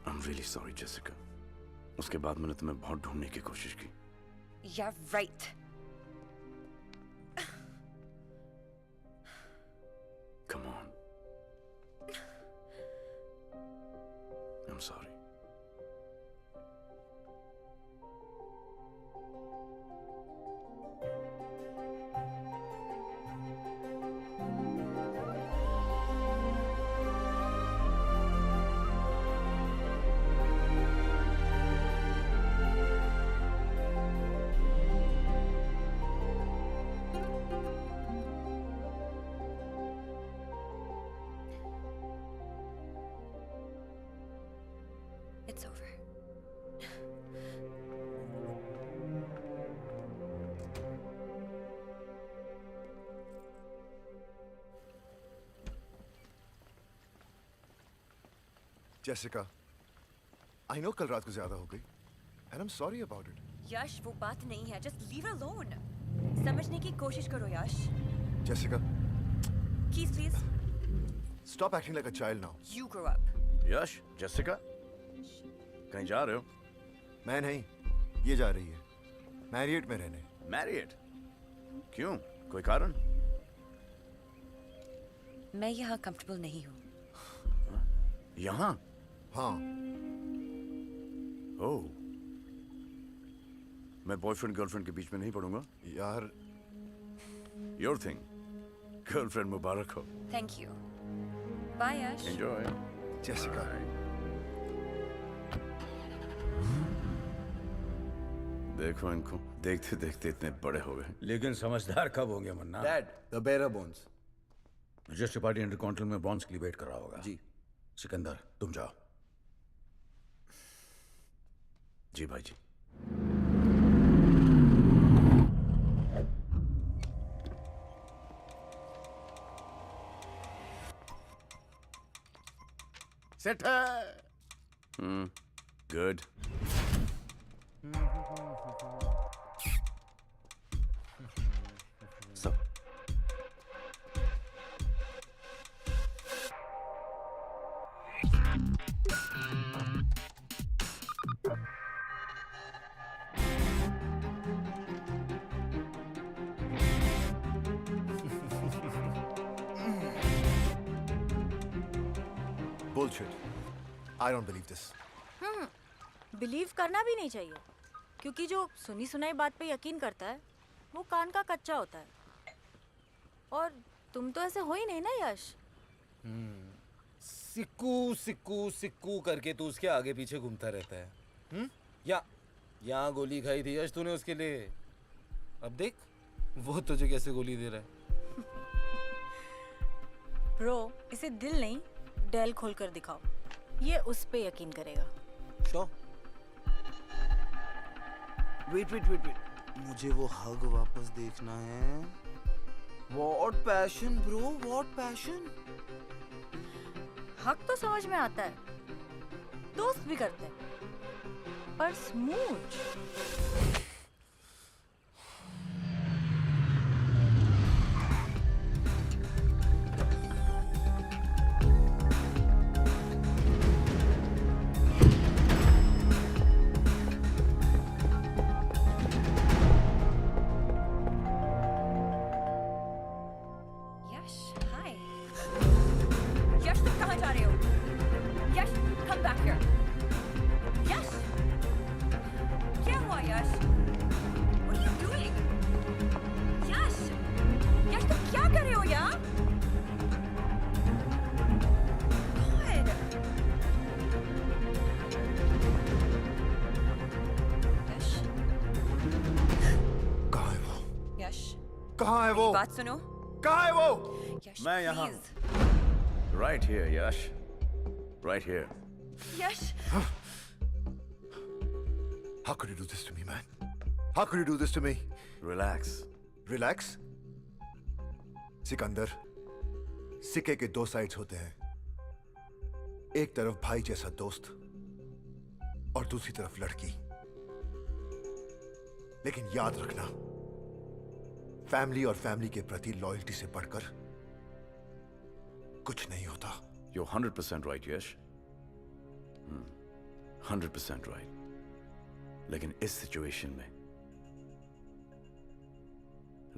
I'm really sorry, Jessica. उसके बाद मैंने तुम्हें बहुत ढूंढने की कोशिश की. Yeah, right. Come on. I'm sorry. It's over. Jessica, I know कल रात को ज्यादा हो गई, and I'm sorry about it. यश, वो बात नहीं है. Just leave her alone. समझने की कोशिश करो यश. Jessica, Keys, please. stop acting like a child now. You grow up. Yash, Jessica, कहीं जा रहे हो? मैं नहीं, ये जा रही है. मैरियट में रहने. मैरियट? क्यों? कोई कारण? मैं यहाँ कंफर्टेबल नहीं हूँ. यहाँ? हाँ. ओह. मैं बॉयफ्रेंड गर्लफ्रेंड के बीच में नहीं पड़ूंगा. यार. Your thing. गर्लफ्रेंड मुबारक हो. Thank you. Bye, Yash. Enjoy. Jessica. देखो इनको, देखते देखते इतने बड़े हो गए. लेकिन समझदार कब होंगे मन्ना? Dad, the bearer bonds. Register party intercontinental में बॉन्ड्स के लिए वेट कर रहा होगा. जी. सिकंदर, तुम जाओ. जी भाई जी. सेट है. Good. bullshit. I don't believe this. Believe करना भी नहीं चाहिए, क्योंकि जो सुनी सुनाई बात पे यकीन करता है वो कान का कच्चा होता है। और तुम तो ऐसे हो ही नहीं ना यश। सिक्कू सिक्कू सिक्कू करके तू उसके आगे पीछे घूमता रहता है। यहाँ गोली खाई थी यश तूने उसके लिए, अब देख वो तुझे कैसे गोली दे रहा है। ब्रो, इसे दिल नहीं डेल खोल कर दिखाओ, ये उस पे यकीन करेगा। Show wait wait wait wait, मुझे वो हग वापस देखना है। What passion bro, what passion. हक तो समझ में आता है, दोस्त भी करते हैं, पर स्मूच कहाँ है वो? बात सुनो। कहाँ है वो? यश, मैं यहाँ। please। Right here, Yash. Right here. Yash. How could you do this to me, man? How could you do this to me? Relax. Relax? Sikandar, सिक्के के दो साइड्स होते हैं। एक तरफ भाई जैसा दोस्त और दूसरी तरफ लड़की। लेकिन याद रखना, फैमिली और फैमिली के प्रति लॉयल्टी से बढ़कर कुछ नहीं होता। You're 100% right, Yash. 100% right. लेकिन इस सिचुएशन में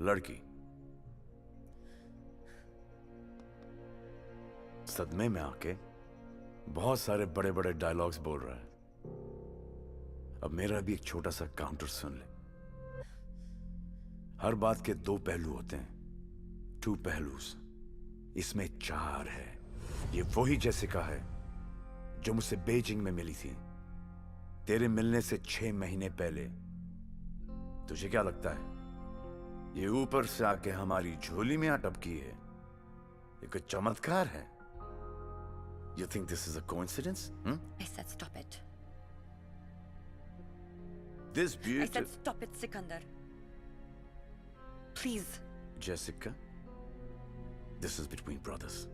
लड़की सदमे में आके बहुत सारे बड़े बड़े डायलॉग्स बोल रहा है। अब मेरा भी एक छोटा सा काउंटर सुन ले। हर बात के दो पहलू होते हैं, टू पहलूस। इसमें चार है। ये वही जेसिका है जो मुझसे बीजिंग में मिली थी, तेरे मिलने से 6 महीने पहले। तुझे क्या लगता है ये ऊपर से आके हमारी झोली में अटपकी है? ये कोई चमत्कार है? You think this is a coincidence? I said stop it. This I beauty, said stop it, Sikandar. Please. Jessica, this is between brothers.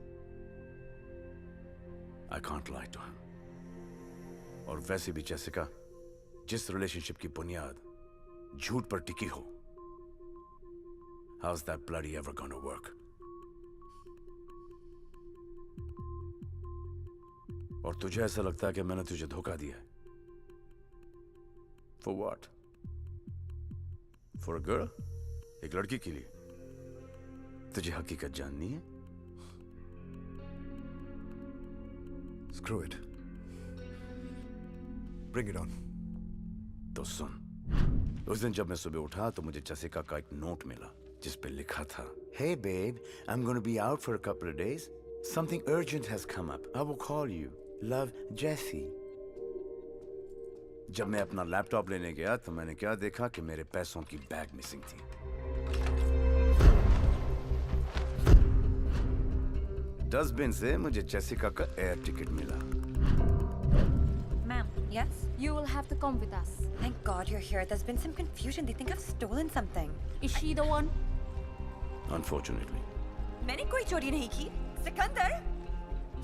I can't lie to him. और वैसे भी जेसिका, जिस रिलेशनशिप की बुनियाद झूठ पर टिकी हो, how's that bloody ever gonna work? और तुझे ऐसा लगता है कि मैंने तुझे धोखा दिया है? For what? For a girl? एक लड़की के लिए? तुझे हकीकत जाननी है? Screw it. Bring it on. तो सुन, उस दिन जब मैं सुबह उठा तो मुझे जेसिका का एक नोट मिला जिस पे लिखा था, Hey babe, I'm going to be out for a couple of days. Something urgent has come up. I will call you. Love, Jessie. जब मैं अपना लैपटॉप लेने गया तो मैंने क्या देखा कि मेरे पैसों की बैग मिसिंग थी। डस्टबिन से मुझे जेसिका का एयर टिकट मिला। Ma'am, yes? You will have to come with us. Thank God you're here. There's been some confusion. They think I've stolen something. Is she the one? Unfortunately. मैंने कोई चोरी नहीं की। Sikandar,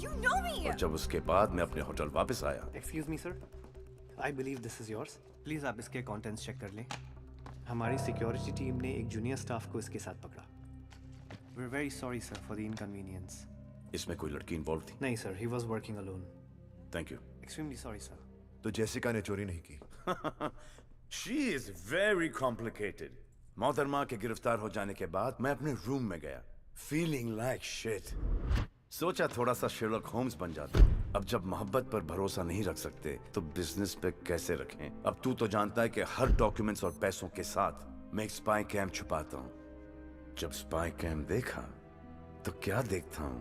you know me. और जब उसके बाद मैं अपने होटल वापस आया, Excuse me, sir. I believe this is yours. Please आप इसके contents check कर लें। हमारी security team ने एक junior staff को इसके साथ पकड़ा। We're very sorry, sir, for the inconvenience. इसमें कोई लड़की इन्वॉल्व थी? नहीं, sir. He was working alone. Thank you. Extremely sorry, sir. तो जेसिका ने चोरी नहीं की। She is very complicated. मोहतरमा के गिरफ्तार हो जाने के बाद मैं अपने रूम में गया, feeling like shit. सोचा थोड़ा सा शेरलॉक होम्स बन जाता, अब जब मोहब्बत पर भरोसा नहीं रख सकते तो बिजनेस पे कैसे रखें? अब तू तो जानता है कि हर डॉक्यूमेंट्स और पैसों के साथ मैं एक स्पाई कैम छुपाता हूं। जब स्पाई कैम देखा तो क्या देखता हूं?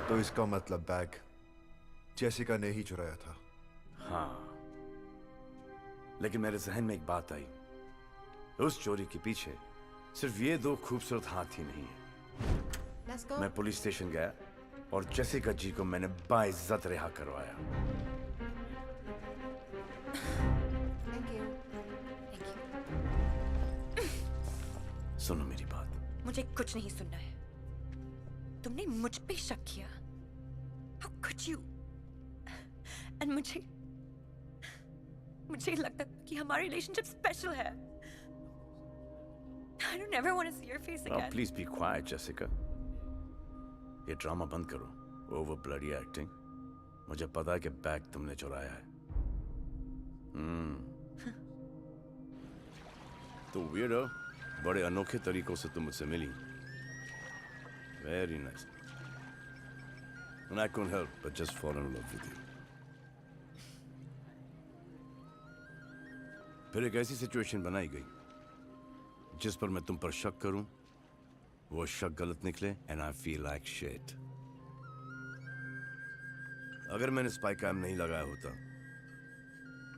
तो इसका मतलब बैग जेसिका ने ही चुराया था। हाँ, लेकिन मेरे जहन में एक बात आई। उस चोरी के पीछे सिर्फ ये दो खूबसूरत हाथ ही नहीं है। Let's go. मैं पुलिस स्टेशन गया और जेसिका जी को मैंने बाइज्जत रिहा करवाया। Thank you. सुनो मेरी बात। मुझे कुछ नहीं सुनना है। तुमने मुझ पे शक किया। How could you? And मुझे लगता कि हमारी रिलेशनशिप स्पेशल है। I don't ever want to see your face again. Please be quiet, Jessica. ये ड्रामा बंद करो। Over bloody acting. मुझे पता है कि बैग तुमने चुराया है। तो weirdo, बड़े अनोखे तरीकों से तुम मुझसे मिली। Very nice. And I couldn't help but just fall in love with you. फिर एक ऐसी सिचुएशन बनाई गई जिस पर मैं तुम पर शक करूं, वो शक गलत निकले, and I feel like shit. अगर मैंने स्पाई कैम नहीं लगाया होता,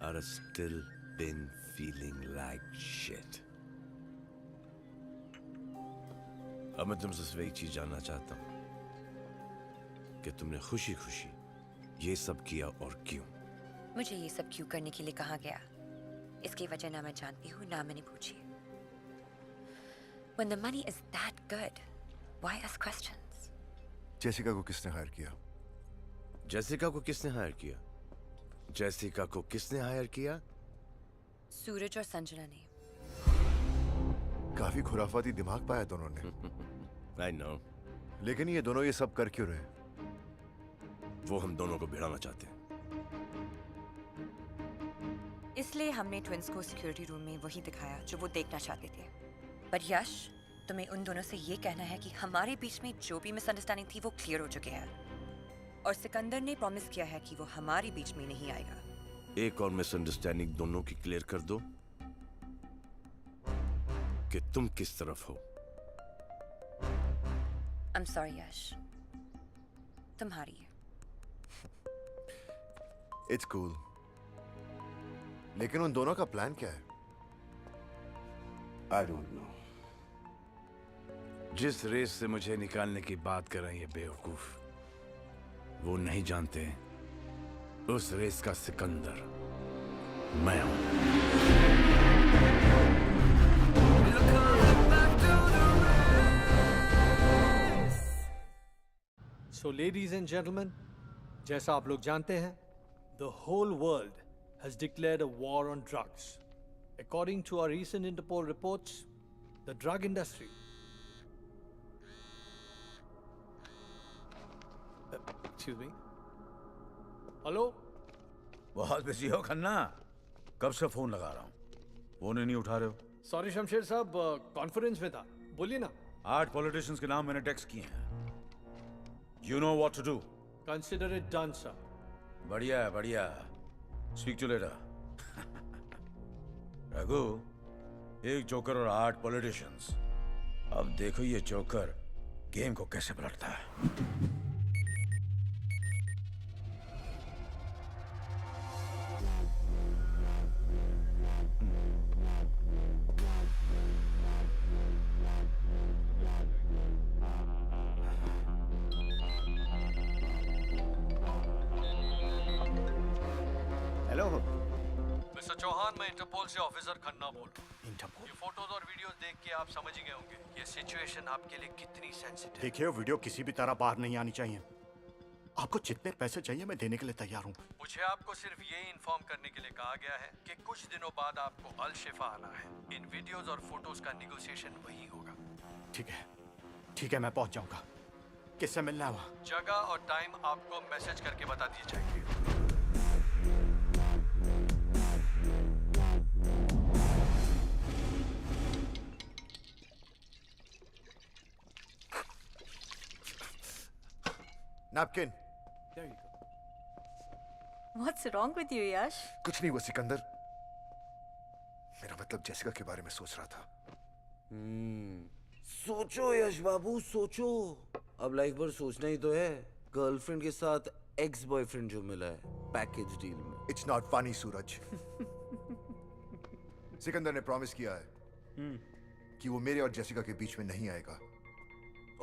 I'd have still been feeling like shit. अब मैं तुमसे सिर्फ एक चीज जानना चाहता हूं कि तुमने खुशी खुशी ये सब किया और क्यों? मुझे ये सब क्यों करने के लिए कहा गया, इसकी वजह ना मैं जानती हूँ ना मैंने पूछी। When the money is that good, why ask questions? Jessica को किसने हायर किया? जेसिका को किसने हायर किया? जेसिका को किसने हायर किया? सूरज और संजना ने। काफी खुराफाती दिमाग पाया दोनों ने। I know. लेकिन ये दोनों ये सब कर क्यों रहे? वो हम दोनों को भिड़ाना चाहते हैं। इसलिए हमने ट्विंस को सिक्योरिटी रूम में वही दिखाया जो वो देखना चाहते थे। पर यश, तुम्हें उन दोनों से ये कहना है कि हमारे बीच में जो भी मिसअंडरस्टैंडिंग थी वो क्लियर हो चुके हैं, और सिकंदर ने प्रॉमिस किया है कि वो हमारे बीच में नहीं आएगा। एक और मिसअंडरस्टैंडिंग दोनों की क्लियर कर दो कि तुम किस तरफ हो। I'm sorry यश, तुम्हारी। It's cool. लेकिन उन दोनों का प्लान क्या है? I don't know. जिस रेस से मुझे निकालने की बात कर रहे हैं ये बेवकूफ, वो नहीं जानते उस रेस का सिकंदर मैं हूं। So, ladies and gentlemen, जैसा आप लोग जानते हैं, the whole world has declared a war on drugs. According to our recent Interpol reports, the drug industry. Excuse me. Hello? बहुत बिजी हो खन्ना? कब से फोन लगा रहा हूँ, फोन ही नहीं उठा रहे हो। Sorry शमशेर साहब, कॉन्फ्रेंस में था, बोलिए ना। 8 पॉलिटिशियंस के नाम मैंने टेक्स्ट किए हैं। You know what to do. Consider it done, sir. बढ़िया है, बढ़िया। Speak to you later. Raghu, एक जोकर और 8 पॉलिटिशियंस। अब देखो ये जोकर गेम को कैसे पलटता है। हेलो मिस्टर चौहान, मैं इंटरपोल से ऑफिसर खन्ना बोल रहा हूँ। इंटरपोल? ये फोटोज और वीडियोस देख के आप समझ ही गए होंगे ये सिचुएशन आपके लिए कितनी सेंसिटिव है। देखिए, वीडियो किसी भी तरह बाहर नहीं आनी चाहिए। आपको जितने पैसे चाहिए मैं देने के लिए तैयार हूँ। मुझे आपको सिर्फ ये इन्फॉर्म करने के लिए कहा गया है कि कुछ दिनों बाद आपको अल शिफा आना है। इन वीडियोस और फोटोज का निगोशिएशन वही होगा। ठीक है, मैं पहुँच जाऊँगा। किससे मिलना है वहाँ? जगह और टाइम आपको मैसेज करके बता दिए जाएंगे। Napkin. What's wrong with you, Yash? कुछ नहीं हुआ सिकंदर। मेरा मतलब जेसिका के बारे में सोच रहा था। सोचो यश बाबू सोचो। अब लाइफ भर सोचना ही तो है। गर्लफ्रेंड के साथ एक्स बॉयफ्रेंड जो मिला है पैकेज डील में। इट्स नॉट फनी सूरज। सिकंदर ने प्रॉमिस किया है कि वो मेरे और जेसिका के बीच में नहीं आएगा।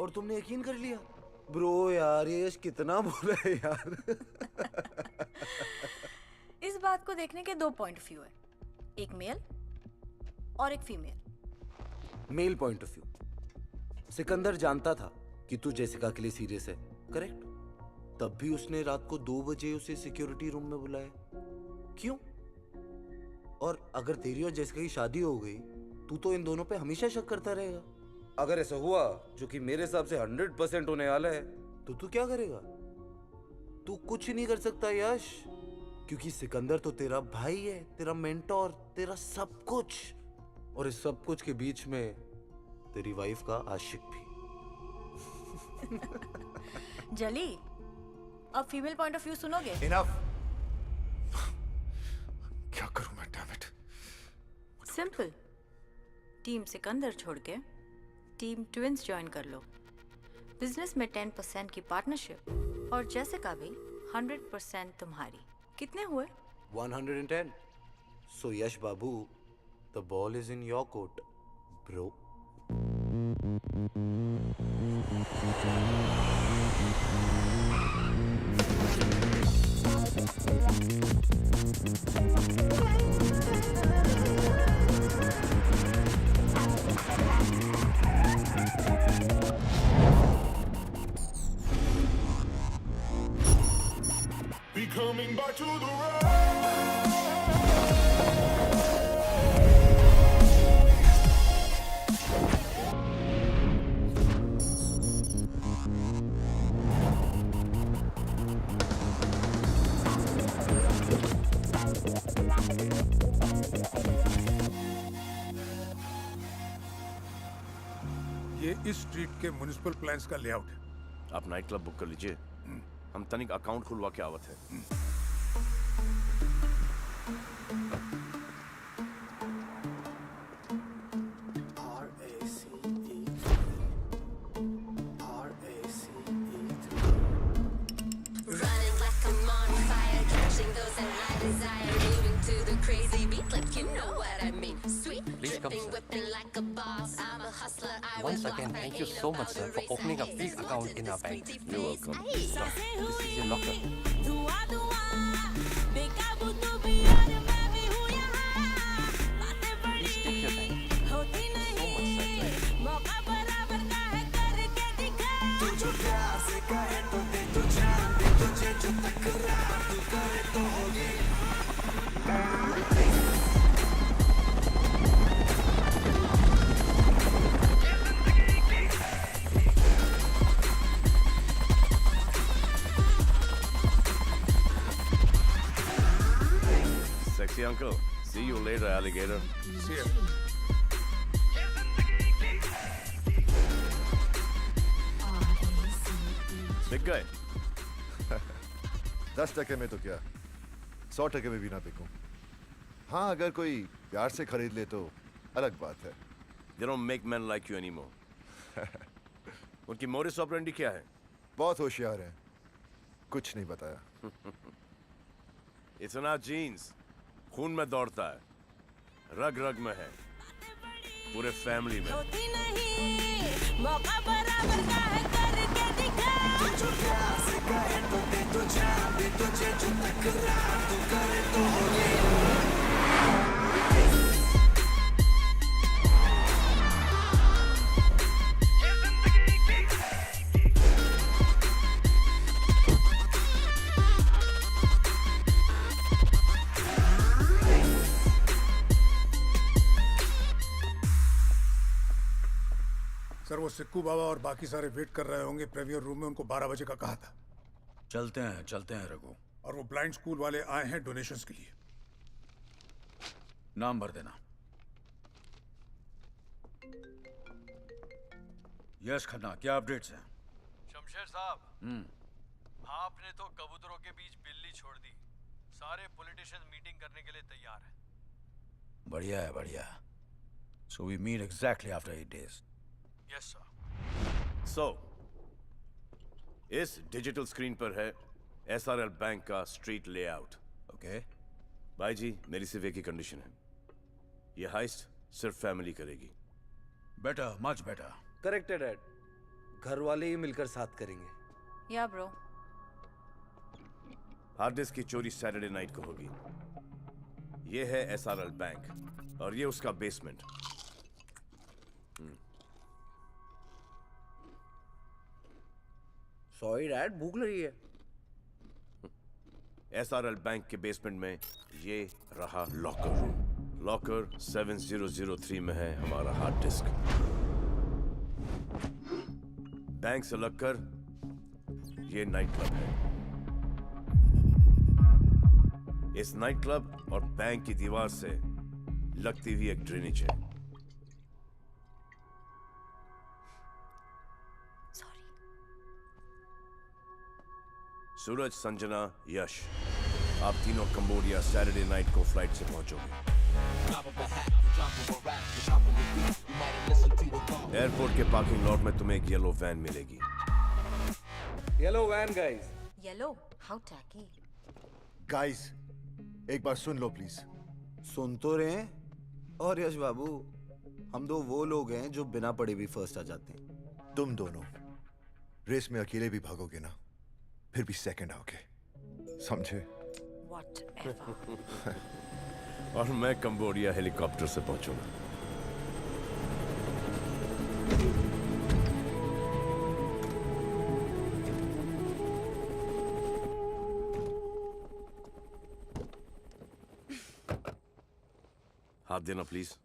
और तुमने यकीन कर लिया? ब्रो यार ये यश कितना बोला है यार। इस बात को देखने के दो पॉइंट ऑफ व्यू है, एक मेल और एक female. Male point of view, Sikandar जानता था कि तू जेसिका के लिए सीरियस है, करेक्ट? तब भी उसने रात को 2 बजे उसे सिक्योरिटी रूम में बुलाया। क्यों? और अगर तेरी और जेसिका की शादी हो गई, तू तो इन दोनों पे हमेशा शक करता रहेगा। अगर ऐसा हुआ, जो कि मेरे हिसाब से 100% होने वाला है, तो तू क्या करेगा? तू कुछ नहीं कर सकता यश, क्योंकि सिकंदर तो तेरा भाई है, तेरा मेंटोर, तेरा सब कुछ। और इस सब कुछ के बीच में तेरी वाइफ का आशिक भी। जली, अब फीमेल पॉइंट ऑफ व्यू सुनोगे? इनफ। क्या करूं मैं, damn it. Simple, team Sikandar छोड़ के टीम ट्विंस ज्वाइन कर लो। बिजनेस में 10% की पार्टनरशिप और जेसिका भी 100% तुम्हारी। कितने हुए? 110। So Yash Babu, the ball is in your court, bro. Be coming back to the road. ये इस स्ट्रीट के म्युनिसिपल प्लान्स का लेआउट है। आप नाइट क्लब बुक कर लीजिए, हम तनिक अकाउंट खुलवा के आवत है। Running like I'm on fire, catching those that I desire, moving to the crazy beat like you know what I mean. Sweet, Please come, dripping, sir. whipping like a boss. I'm a hustler. I Once will again, walk, thank there you ain't so much, about sir, a for race. opening a I big just account wanted in the our bank. sweetie You're please. welcome. Ay, This is your locker. Please take your time. So much, sir. Sexy uncle, see you later, alligator. See ya. बिक गए। 10% में तो क्या, 100% में भी ना बिकूं। हाँ, अगर कोई प्यार से खरीद ले तो अलग बात है। They don't make men like you anymore. उनकी मोडिस ऑपरेंडी क्या है? बहुत होशियार हैं, कुछ नहीं बताया। It's in our genes. खून में दौड़ता है, रग रग में है, पूरे फैमिली में। मौका बराबर का है करके दिखा। जो प्यार से कहे तो दे तो जान, दे तुझे जो तकरार तू करे तो होगी। सर, वो सिक्कू बाबा और बाकी सारे वेट कर रहे होंगे प्रीमियर रूम में। उनको 12 बजे का कहा था। चलते हैं रघु। और वो ब्लाइंड स्कूल वाले आए हैं डोनेशंस के लिए। नाम भर देना। यश खन्ना, क्या अपडेट्स हैं? शमशेर साहब, आपने तो कबूतरों के बीच बिल्ली छोड़ दी। सारे पॉलिटिशियंस मीटिंग करने के लिए तैयार हैं। बढ़िया है, बढ़िया। So we meet exactly after 8 days. Yes, sir. So, इस डिजिटल स्क्रीन पर है एसआरएल बैंक का स्ट्रीट लेआउट। ओके भाई जी, मेरी सिर्फ एक ही कंडीशन है, ये हाइस्ट सिर्फ फैमिली करेगी। Better, much better. करेक्ट है डैड, घर वाले ही मिलकर साथ करेंगे। या ब्रो। हार्ड डिस्क की चोरी सैटरडे नाइट को होगी। ये है एसआरएल बैंक और ये उसका बेसमेंट। सॉरी डैड, भूख लगी है। एसआरएल बैंक के बेसमेंट में ये रहा लॉकर रूम। लॉकर 7003 में है हमारा हार्ड डिस्क। बैंक से लगकर ये नाइट क्लब है। इस नाइट क्लब और बैंक की दीवार से लगती हुई एक ड्रेनेज है। सूरज, संजना, यश, आप तीनों कंबोडिया सैटरडे नाइट को फ्लाइट से पहुंचोगे। एयरपोर्ट के पार्किंग लॉट में तुम्हें एक येलो वैन मिलेगी। Yellow van guys. Yellow? How tacky. Guys, एक बार सुन लो प्लीज। सुन तो रहे हैं। और यश बाबू, हम दो वो लोग हैं जो बिना पढ़े भी फर्स्ट आ जाते हैं। तुम दोनों रेस में अकेले भी भागोगे ना, फिर भी सेकंड आओगे, समझे? और मैं कंबोडिया हेलीकॉप्टर से पहुंचूंगा। हाथ देना प्लीज।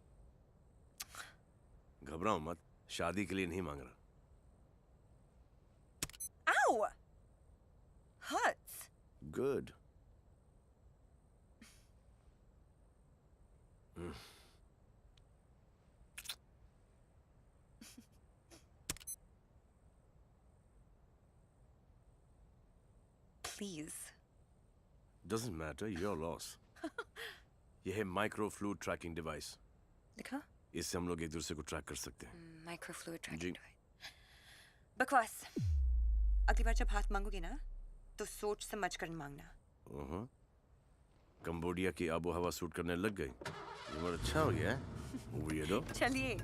घबराओ मत, शादी के लिए नहीं मांग रहा। Ow! Hurts. Good. Please. Doesn't matter, your loss. यह है माइक्रो फ्लूइड ट्रैकिंग डिवाइस। दिखा? इससे हम लोग एक दूसरे को ट्रैक कर सकते हैं। Microfluid tracking device. बकवास। अगली बार जब हाथ मांगोगे ना, तो सोच समझ कर मांगना। कंबोडिया की आबो हवा सूट करने लग गई। उम्र अच्छा हो गया है। Weirdo। चलिए।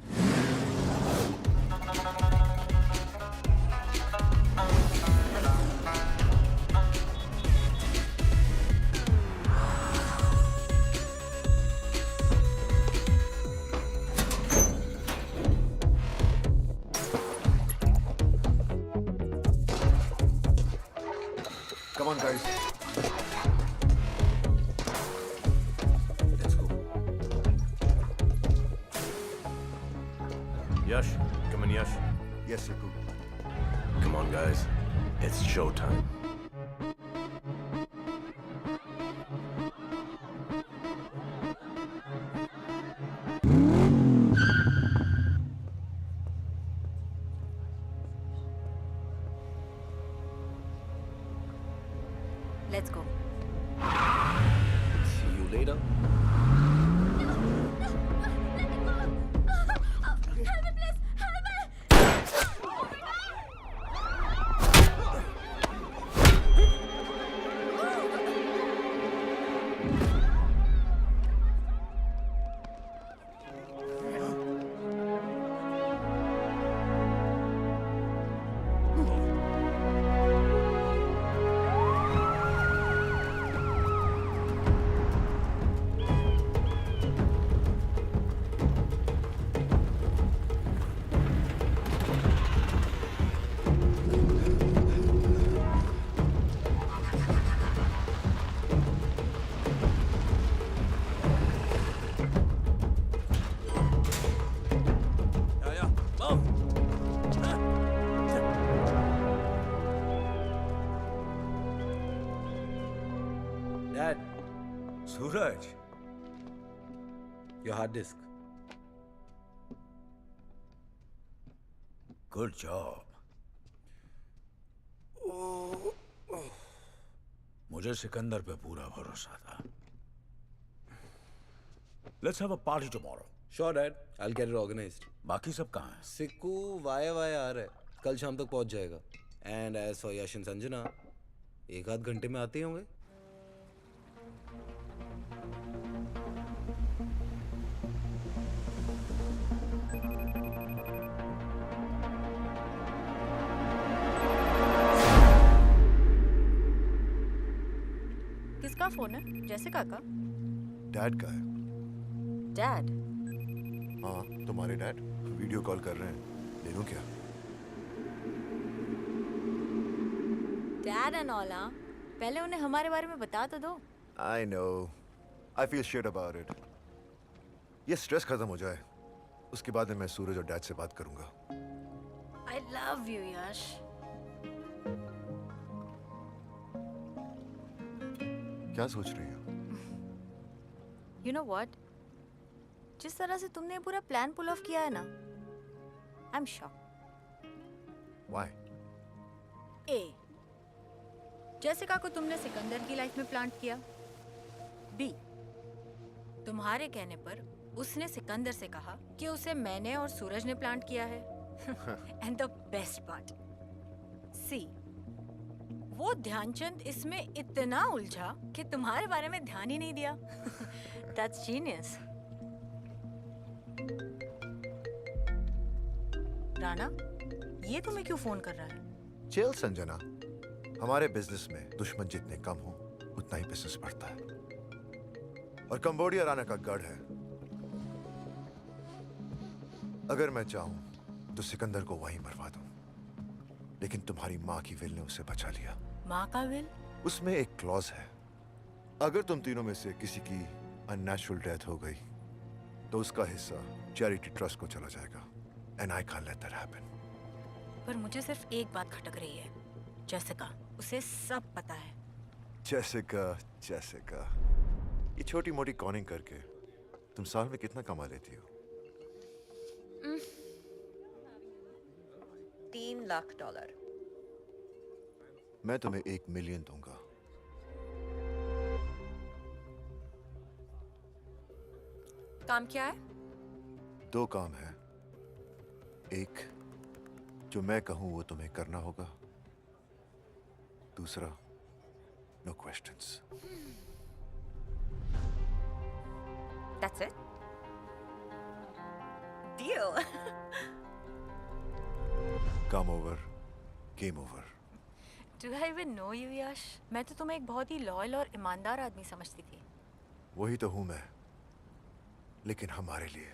Come on, guys. Let's go. Yash, come on, Yash. Yes, Siku. Come on, guys. It's showtime. Let's go. See you later. Dad. Suraj, Your hard disk. good job. मुझे सिकंदर पे पूरा भरोसा था। Let's have a party tomorrow. Sure, Dad. I'll get it organized. बाकी सब कहाँ हैं? सिक्कू via आ रहा है, कल शाम तक पहुंच जाएगा। And as for Yash and Sanjana, 1-8 घंटे में आते होंगे। किसका फोन है? जेसिका का? डैड का है। डैड? हाँ, तुम्हारे डैड वीडियो कॉल कर रहे हैं। ले लूं क्या? डैड एंड ऑल, हाँ? पहले उन्हें हमारे बारे में बता तो दो। I know. I feel shit about it. ये स्ट्रेस खत्म हो जाए, उसके बाद मैं सूरज और डैड से बात करूंगा। I love you, यश। क्या सोच रही हो? You know what? जिस तरह से तुमने ये पूरा प्लान पुल ऑफ किया है ना, I'm shocked. Why? A. Jessica को तुमने सिकंदर की लाइफ में प्लांट किया। B. तुम्हारे कहने पर उसने सिकंदर से कहा कि उसे मैंने और सूरज ने प्लांट किया है। And the best part. C. वो ध्यानचंद इसमें इतना उलझा कि तुम्हारे बारे में ध्यान ही नहीं दिया। That's genius. राणा, ये तुम्हें क्यों फोन कर रहा है? चिल संजना, हमारे बिजनेस में दुश्मन जितने कम हो उतना ही बिजनेस बढ़ता है। और कंबोडिया राणा का गढ़ है। अगर मैं चाहूं तो सिकंदर को वहीं मरवा दूं, लेकिन तुम्हारी माँ की विल ने उसे बचा लिया। माँ का विल? उसमें एक क्लॉज है, अगर तुम तीनों में से किसी की अननेचुरल डेथ हो गई तो उसका हिस्सा चैरिटी ट्रस्ट को चला जाएगा। And I can't let that happen. पर मुझे सिर्फ एक बात खटक रही है, जेसिका, उसे सब पता है। जेसिका, ये छोटी मोटी कॉनिंग करके तुम साल में कितना कमा लेती हो? $3 लाख। मैं तुम्हें 1 मिलियन दूंगा। काम क्या है? 2 काम है। एक, जो मैं कहूं वो तुम्हें करना होगा। दूसरा, no questions. That's it? Deal. Come over, game over. Do I even know you, यश? मैं तो तुम्हें एक बहुत ही लॉयल और ईमानदार आदमी समझती थी। वही तो हूं मैं, लेकिन हमारे लिए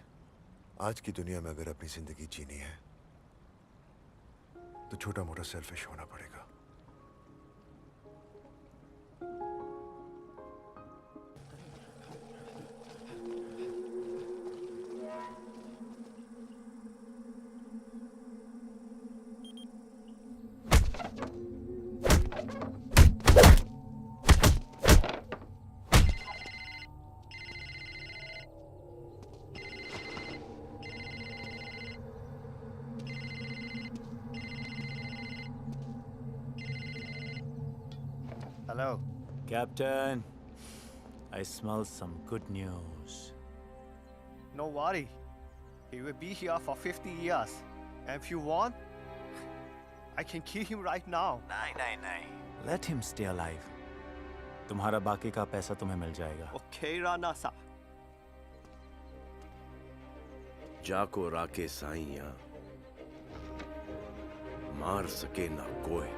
आज की दुनिया में अगर अपनी जिंदगी जीनी है तो छोटा मोटा सेल्फिश होना पड़ेगा। Hello. Captain, I smell some good news. No worry. He will be here for 50 years. And if you want, I can kill him right now. नहीं. Let him stay alive. तुम्हारा बाकी का पैसा तुम्हें मिल जाएगा। Okay, Rana sir. जाको राके साइया, मार सके ना कोई।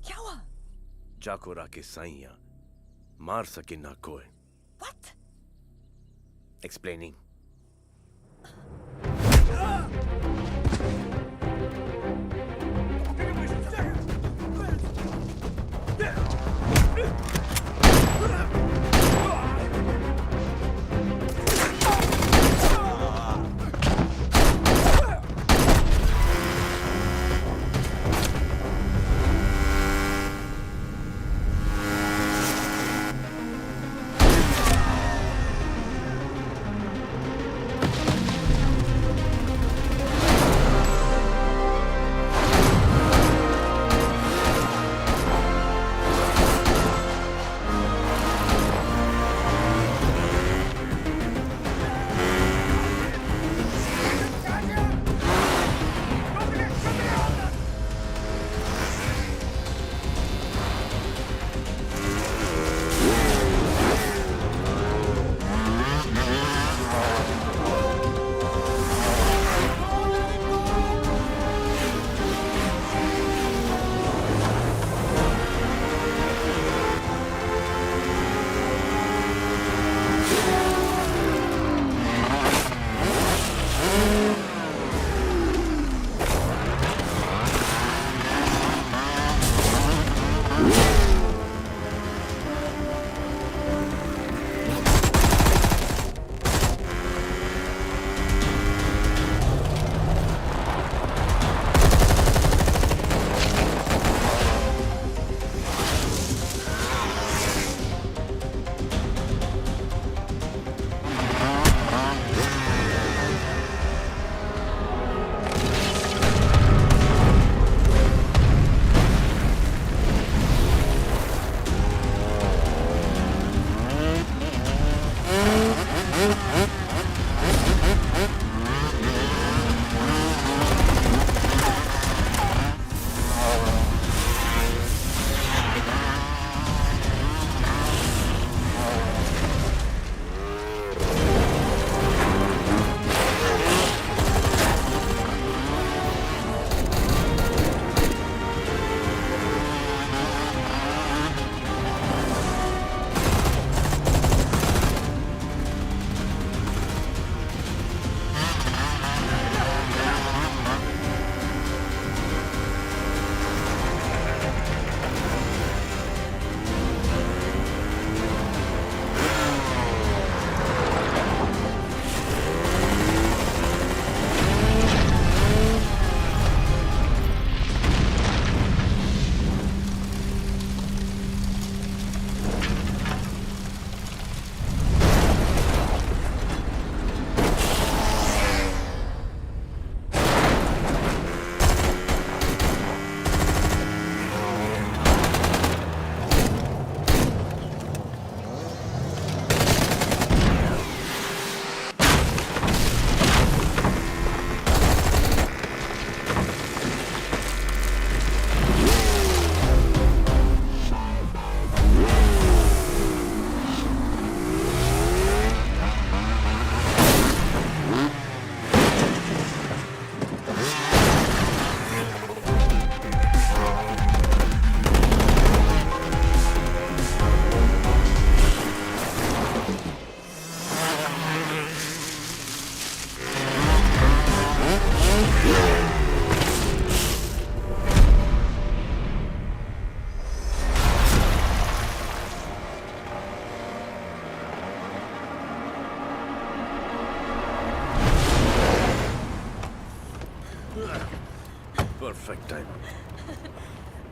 क्या हुआ? जाको राके साइया, मार सके ना कोई। What? Explaining. Perfect time.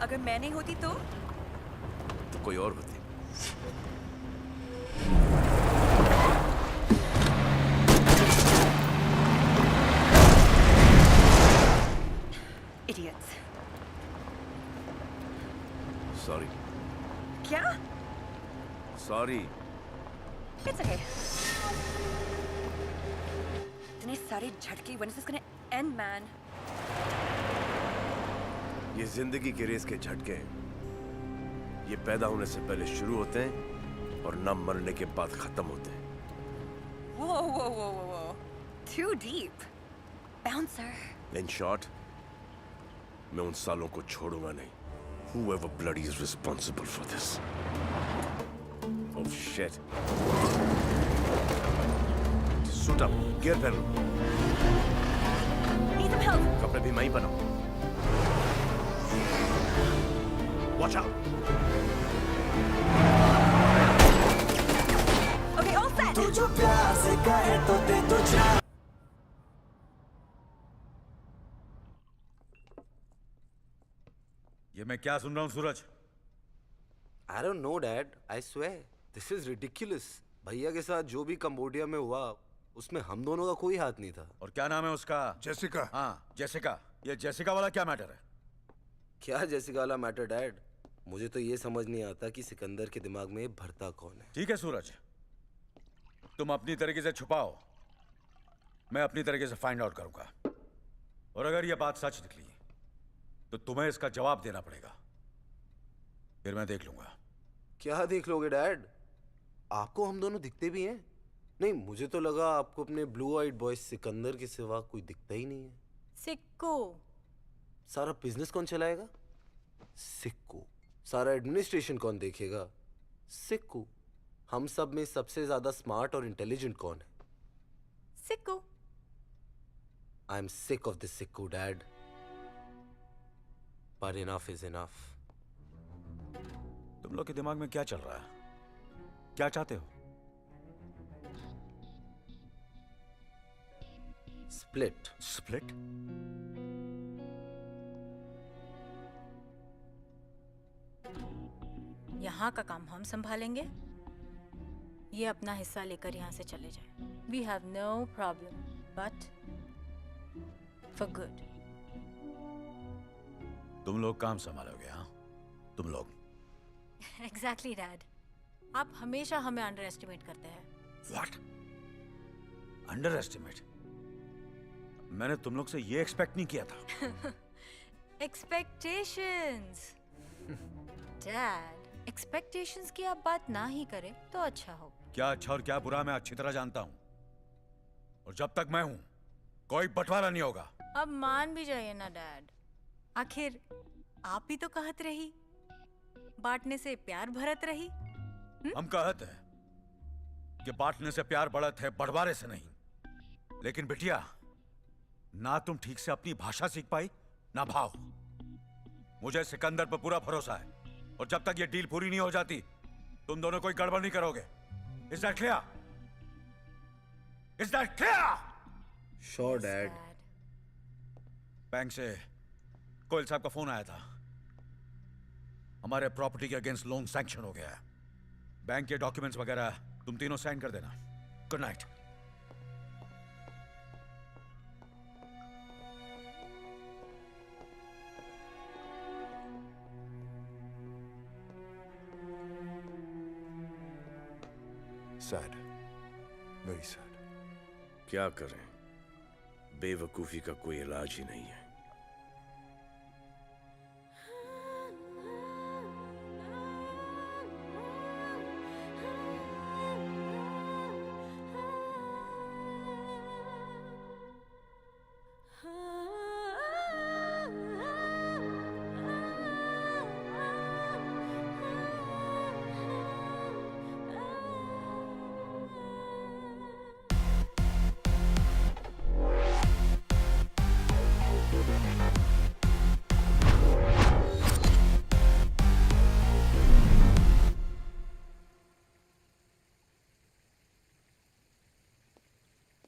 अगर मैं नहीं होती तो कोई और होती। Idiots. सॉरी। क्या? सॉरी। It's okay. इतने सारे झटके, when is this gonna end, man? ये जिंदगी के रेस के झटके ये पैदा होने से पहले शुरू होते हैं और न मरने के बाद खत्म होते हैं। Whoa, whoa, whoa, whoa, whoa. Too deep. Bouncer. In short, मैं उन सालों को छोड़ूंगा नहीं। Whoever bloody is responsible for this. Oh shit. Suit up, gear पहनो। Need some help. कपड़े भी मैं ही बनाऊं। Watch out. Okay, all set. तू जो प्यार से कहे तो दे तू जा। ये मैं क्या सुन रहा हूँ सूरज? I don't know, Dad. I swear. This is ridiculous. भैया के साथ जो भी कंबोडिया में हुआ उसमें हम दोनों का कोई हाथ नहीं था। और क्या नाम है उसका? जेसिका। हाँ, जेसिका। ये जेसिका वाला क्या मैटर है? क्या जेसिका वाला मैटर, डैड? मुझे तो ये समझ नहीं आता कि सिकंदर के दिमाग में भरता कौन है। ठीक है सूरज, तुम अपनी तरीके से छुपाओ, मैं अपनी तरीके से फाइंड आउट करूंगा। और अगर ये बात सच निकली तो तुम्हें इसका जवाब देना पड़ेगा, फिर मैं देख लूंगा। क्या देख लोगे, डैड? आपको हम दोनों दिखते भी हैं? नहीं, मुझे तो लगा आपको अपने ब्लू आइड बॉय सिकंदर के सिवा कोई दिखता ही नहीं है। सिक्कू। सारा बिजनेस कौन चलाएगा? सिक्कू। सारा एडमिनिस्ट्रेशन कौन देखेगा? सिक्कू। हम सब में सबसे ज्यादा स्मार्ट और इंटेलिजेंट कौन है? सिक्कू। I am sick of this Sikku, dad. But enough is enough. तुम लोग के दिमाग में क्या चल रहा है? क्या चाहते हो? Split. Split? यहाँ का काम हम संभालेंगे, ये अपना हिस्सा लेकर यहाँ से चले जाए। We have no problem, but for good. तुम लोग काम संभालोगे? हाँ, तुम लोग। Exactly, Dad. आप हमेशा हमें अंडर एस्टिमेट करते हैं। What? Under estimate? मैंने तुम लोग से ये एक्सपेक्ट नहीं किया था। Expectations. Dad, expectations की आप बात ना ही करें तो अच्छा हो। क्या अच्छा और क्या बुरा मैं अच्छी तरह जानता हूँ, और जब तक मैं हूँ कोई बंटवारा नहीं होगा। अब मान भी जाइए ना, डैड। आखिर आप भी तो कहत रही, बांटने से प्यार भरत रही। हम कहते हैं कि बांटने से प्यार बढ़त है, बंटवारे से नहीं। लेकिन बिटिया, ना तुम ठीक से अपनी भाषा सीख पाई ना भाव। मुझे सिकंदर पर पूरा भरोसा है, और जब तक ये डील पूरी नहीं हो जाती तुम दोनों कोई गड़बड़ नहीं करोगे। Is that clear? Is that clear? Sure, Dad. Bank से कोयल साहब का फोन आया था। हमारे प्रॉपर्टी के अगेंस्ट लोन सैंक्शन हो गया है। बैंक के डॉक्यूमेंट्स वगैरह तुम तीनों साइन कर देना। Good night. Sad. Very sad. क्या करें, बेवकूफी का कोई इलाज ही नहीं है।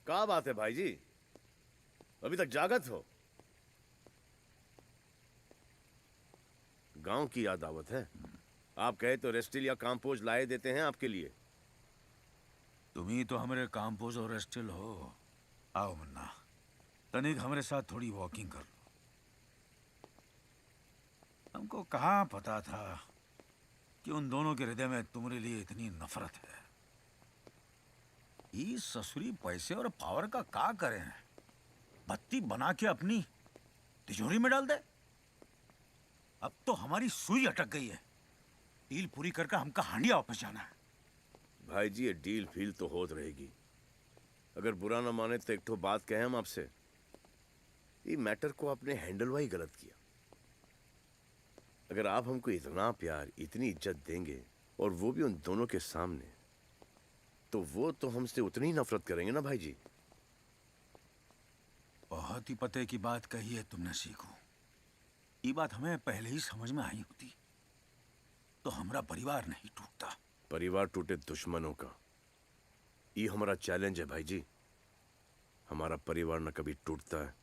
क्या बात है भाई जी, अभी तक जागत हो? गांव की याद आवत है। आप कहे तो रेस्टिल या काम्पोज लाए देते हैं आपके लिए। तुम ही तो हमारे काम्पोज और रेस्टिल हो। आओ मुन्ना, तनिक हमारे साथ थोड़ी वॉकिंग कर लो। हमको कहाँ पता था कि उन दोनों के हृदय में तुम्हारे लिए इतनी नफरत है। ये ससुरी पैसे और पावर का क्या करें? बत्ती बना के अपनी तिजोरी में डाल दे। अब तो हमारी सुई अटक गई है। डील पूरी करके हमका हांडिया वापस जाना है। भाई जी ये डील फील तो होत रहेगी। अगर बुरा ना माने तो एक तो बात कहें हम आपसे। ये मैटर को आपने हैंडल वाही गलत किया। अगर आप हमको इतना प्यार इतनी इज्जत देंगे और वो भी उन दोनों के सामने, तो वो तो हमसे उतनी ही नफरत करेंगे ना भाई जी। बहुत ही पते की बात कही है तुमने सीखो। ये बात हमें पहले ही समझ में आई होती तो हमारा परिवार नहीं टूटता। परिवार टूटे दुश्मनों का, ये हमारा चैलेंज है भाई जी। हमारा परिवार न कभी टूटता है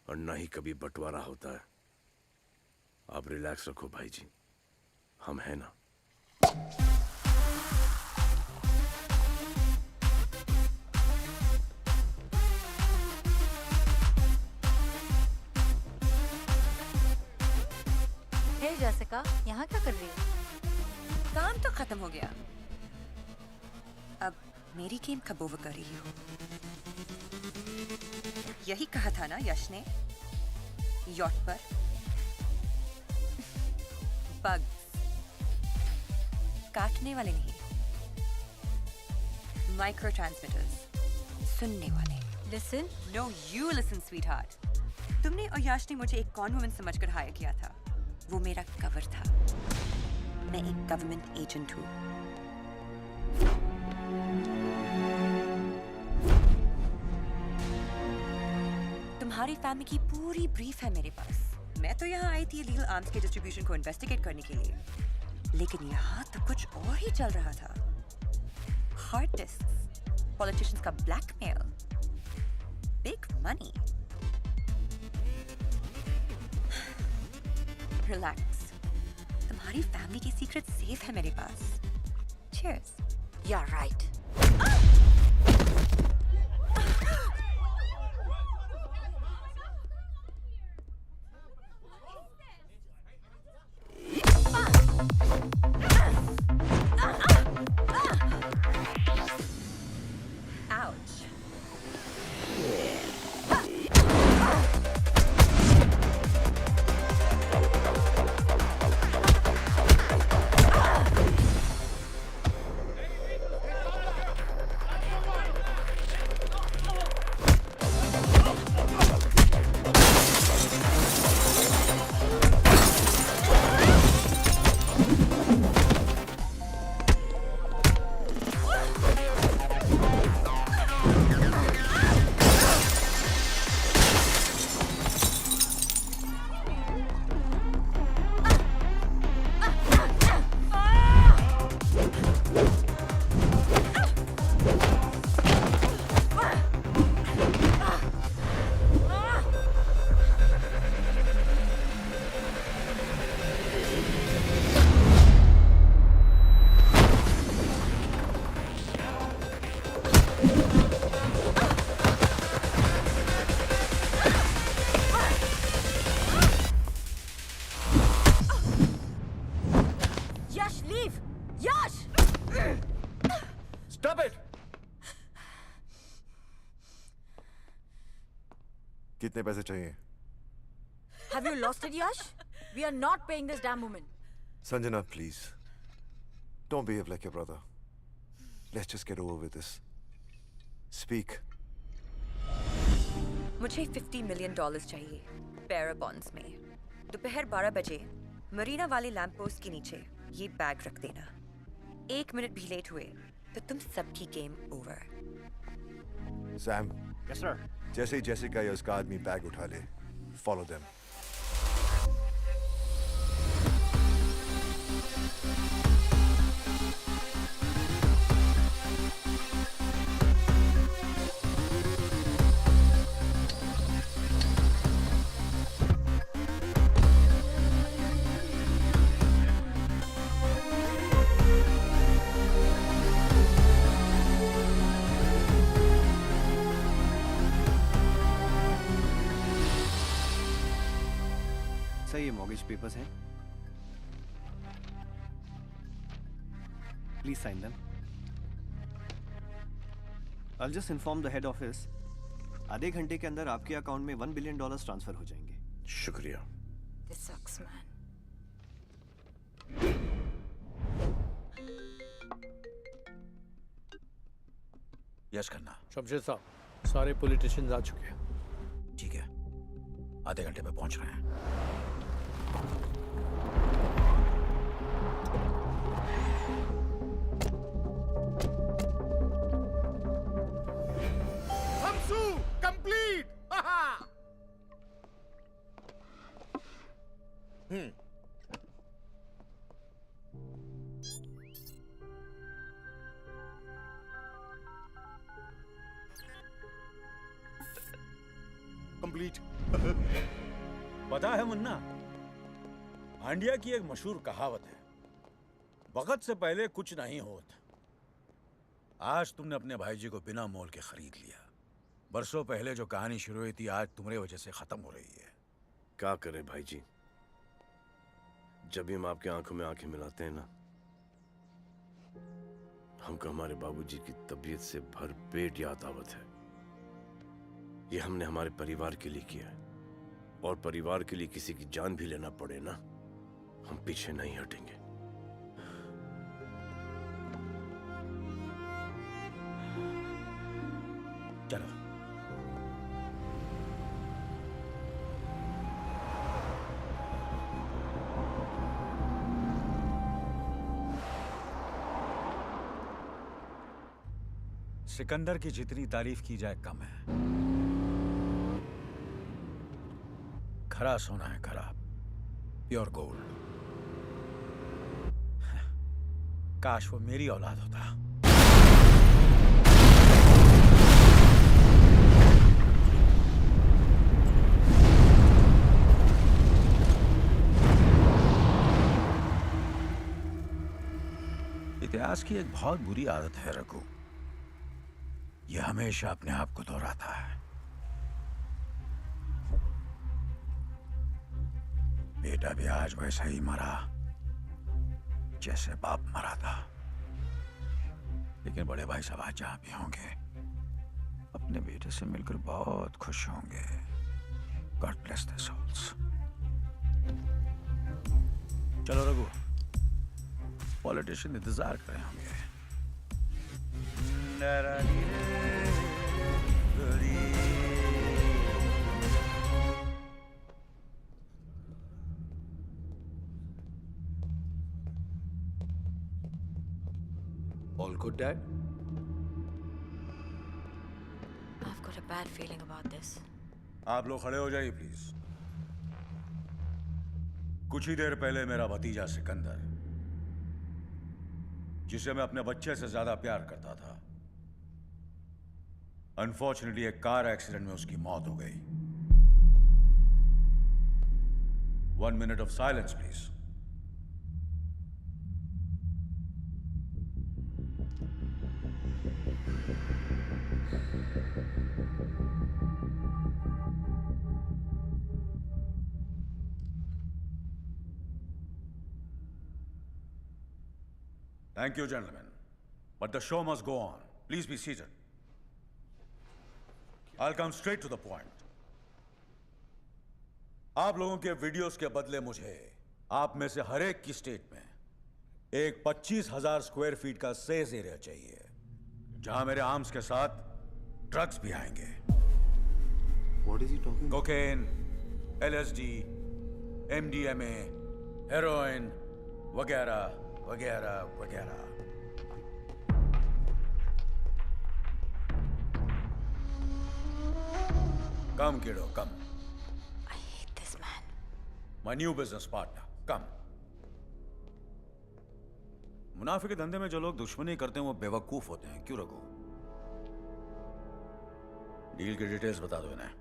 और न ही कभी बंटवारा होता है। आप रिलैक्स रखो भाई जी, हम हैं ना। हे जैसिका, यहाँ क्या कर रही है? काम तो खत्म हो गया, अब मेरी गेम कब ओवर कर रही हो? यही कहा था ना यश ने यॉट पर बग्स काटने वाले नहीं, माइक्रो ट्रांसमिटर्स सुनने वाले। Listen, no you listen sweetheart. तुमने और यश ने मुझे एक कॉन वुमन समझकर हायर किया था। वो मेरा कवर था। मैं एक गवर्नमेंट एजेंट हूँ। तुम्हारी फैमिली की पूरी ब्रीफ है मेरे पास। मैं तो यहाँ आई थी लीगल आर्म्स के डिस्ट्रीब्यूशन को इन्वेस्टिगेट करने के लिए, लेकिन यहाँ तो कुछ और ही चल रहा था। हार्ड डिस्क्स, पॉलिटिशियंस का ब्लैकमेल, बिग मनी। रिलैक्स, तुम्हारी फैमिली की सीक्रेट सेफ है मेरे पास। Cheers. You're right. Ouch. Yash, leave! Yash! Stop it! कितने पैसे चाहिए? Have you lost it, Yash? We are not paying this damn woman. Sanjana, please. Don't behave like your brother. Let's just get over with this. Speak. मुझे $50 million चाहिए bear bonds में। दोपहर 12 बजे मरीना वाले lamp post के नीचे ये bag रख देना। 1 मिनट भी लेट हुए तो तुम सबकी game over. Sam. Yes, sir. जैसे ही जेसिका या उसका आदमी बैग उठा ले, follow them. mortgage papers हैं? Please sign them. I'll just inform the head office. आधे घंटे के अंदर आपके अकाउंट में $1 billion ट्रांसफर हो जाएंगे। शुक्रिया। This sucks, man. Yes Khanna. Shamshed साहब, सारे पॉलिटिशियंस आ चुके हैं। ठीक है, आधे घंटे में पहुंच रहे हैं। हमसू कंप्लीट। कंप्लीट। पता है मुन्ना, हांडिया की एक मशहूर कहावत है, वक्त से पहले कुछ नहीं होता। आज तुमने अपने भाई जी को बिना मोल के खरीद लिया। बरसों पहले जो कहानी शुरू हुई थी, आज तुम्हारी वजह से खत्म हो रही है। क्या करें भाई जी, जब भी हम आपकी आंखों में आंखें मिलाते हैं ना, हमको हमारे बाबूजी की तबीयत से भरपेट याद आवत है। ये हमने हमारे परिवार के लिए किया है, और परिवार के लिए किसी की जान भी लेना पड़े ना, हम पीछे नहीं हटेंगे। चलो। सिकंदर की जितनी तारीफ की जाए कम है। खरा सोना है, खरा प्योर गोल्ड। काश वो मेरी औलाद होता। इतिहास की एक बहुत बुरी आदत है रघु, यह हमेशा अपने आप को दोहराता है। बेटा भी आज वैसा ही मरा जैसे बाप मरा था। लेकिन बड़े भाई साहब आज जहां भी होंगे, अपने बेटे से मिलकर बहुत खुश होंगे। God bless their souls. चलो रघु, पॉलिटिशियन इंतजार कर रहे होंगे। All good, Dad? I've got a bad feeling about this. आप लोग खड़े हो जाइए प्लीज। कुछ ही देर पहले मेरा भतीजा सिकंदर, जिसे मैं अपने बच्चे से ज्यादा प्यार करता था, अनफॉर्चुनेटली एक कार एक्सीडेंट में उसकी मौत हो गई। 1 minute of silence, please. Thank you, gentlemen. But the show must go on. Please be seated. I'll come straight to the point. आप लोगों के वीडियोस के बदले मुझे आप में से हर एक की स्टेट में एक 25,000 स्क्वायर फीट का सेज एरिया चाहिए, जहां मेरे आर्म्स के साथ ड्रग्स भी आएंगे। What is he talking? Cocaine, LSD, MDMA, heroin वगैरह वगैरह वगैरह। कम किडो, कम। I hate this man. My new business partner, कम। मुनाफे के धंधे में जो लोग दुश्मनी करते हैं वो बेवकूफ होते हैं, क्यों रघु? डील की डिटेल्स बता दो इन्हें।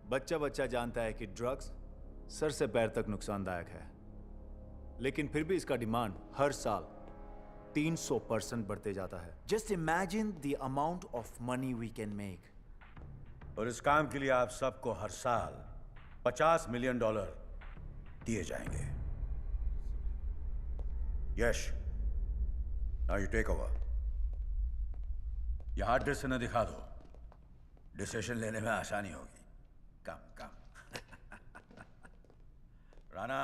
बच्चा बच्चा जानता है कि ड्रग्स सर से पैर तक नुकसानदायक है, लेकिन फिर भी इसका डिमांड हर साल 300% बढ़ते जाता है। Just imagine the amount of money we can make. और इस काम के लिए आप सबको हर साल $50 मिलियन दिए जाएंगे। Yash, now you take over. ये हार्ड डिस्क इन्हें दिखा दो, डिसीजन लेने में आसानी होगी। Come come. Rana,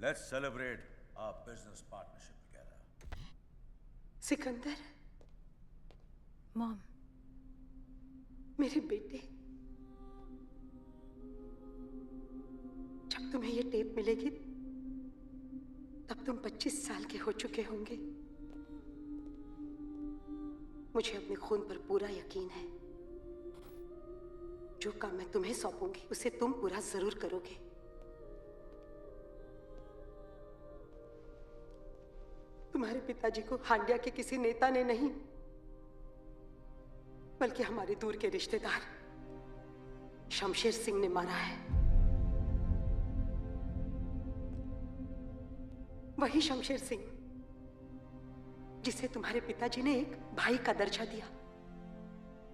let's celebrate our business partnership together. Sikandar, mom, मेरे बेटे, जब तुम्हें ये टेप मिलेगी तब तुम 25 साल के हो चुके होंगे। मुझे अपने खून पर पूरा यकीन है, जो काम मैं तुम्हें सौंपूंगी उसे तुम पूरा जरूर करोगे। तुम्हारे पिताजी को हांडिया के किसी नेता ने नहीं, बल्कि हमारे दूर के रिश्तेदार शमशेर सिंह ने मारा है। वही शमशेर सिंह जिसे तुम्हारे पिताजी ने एक भाई का दर्जा दिया।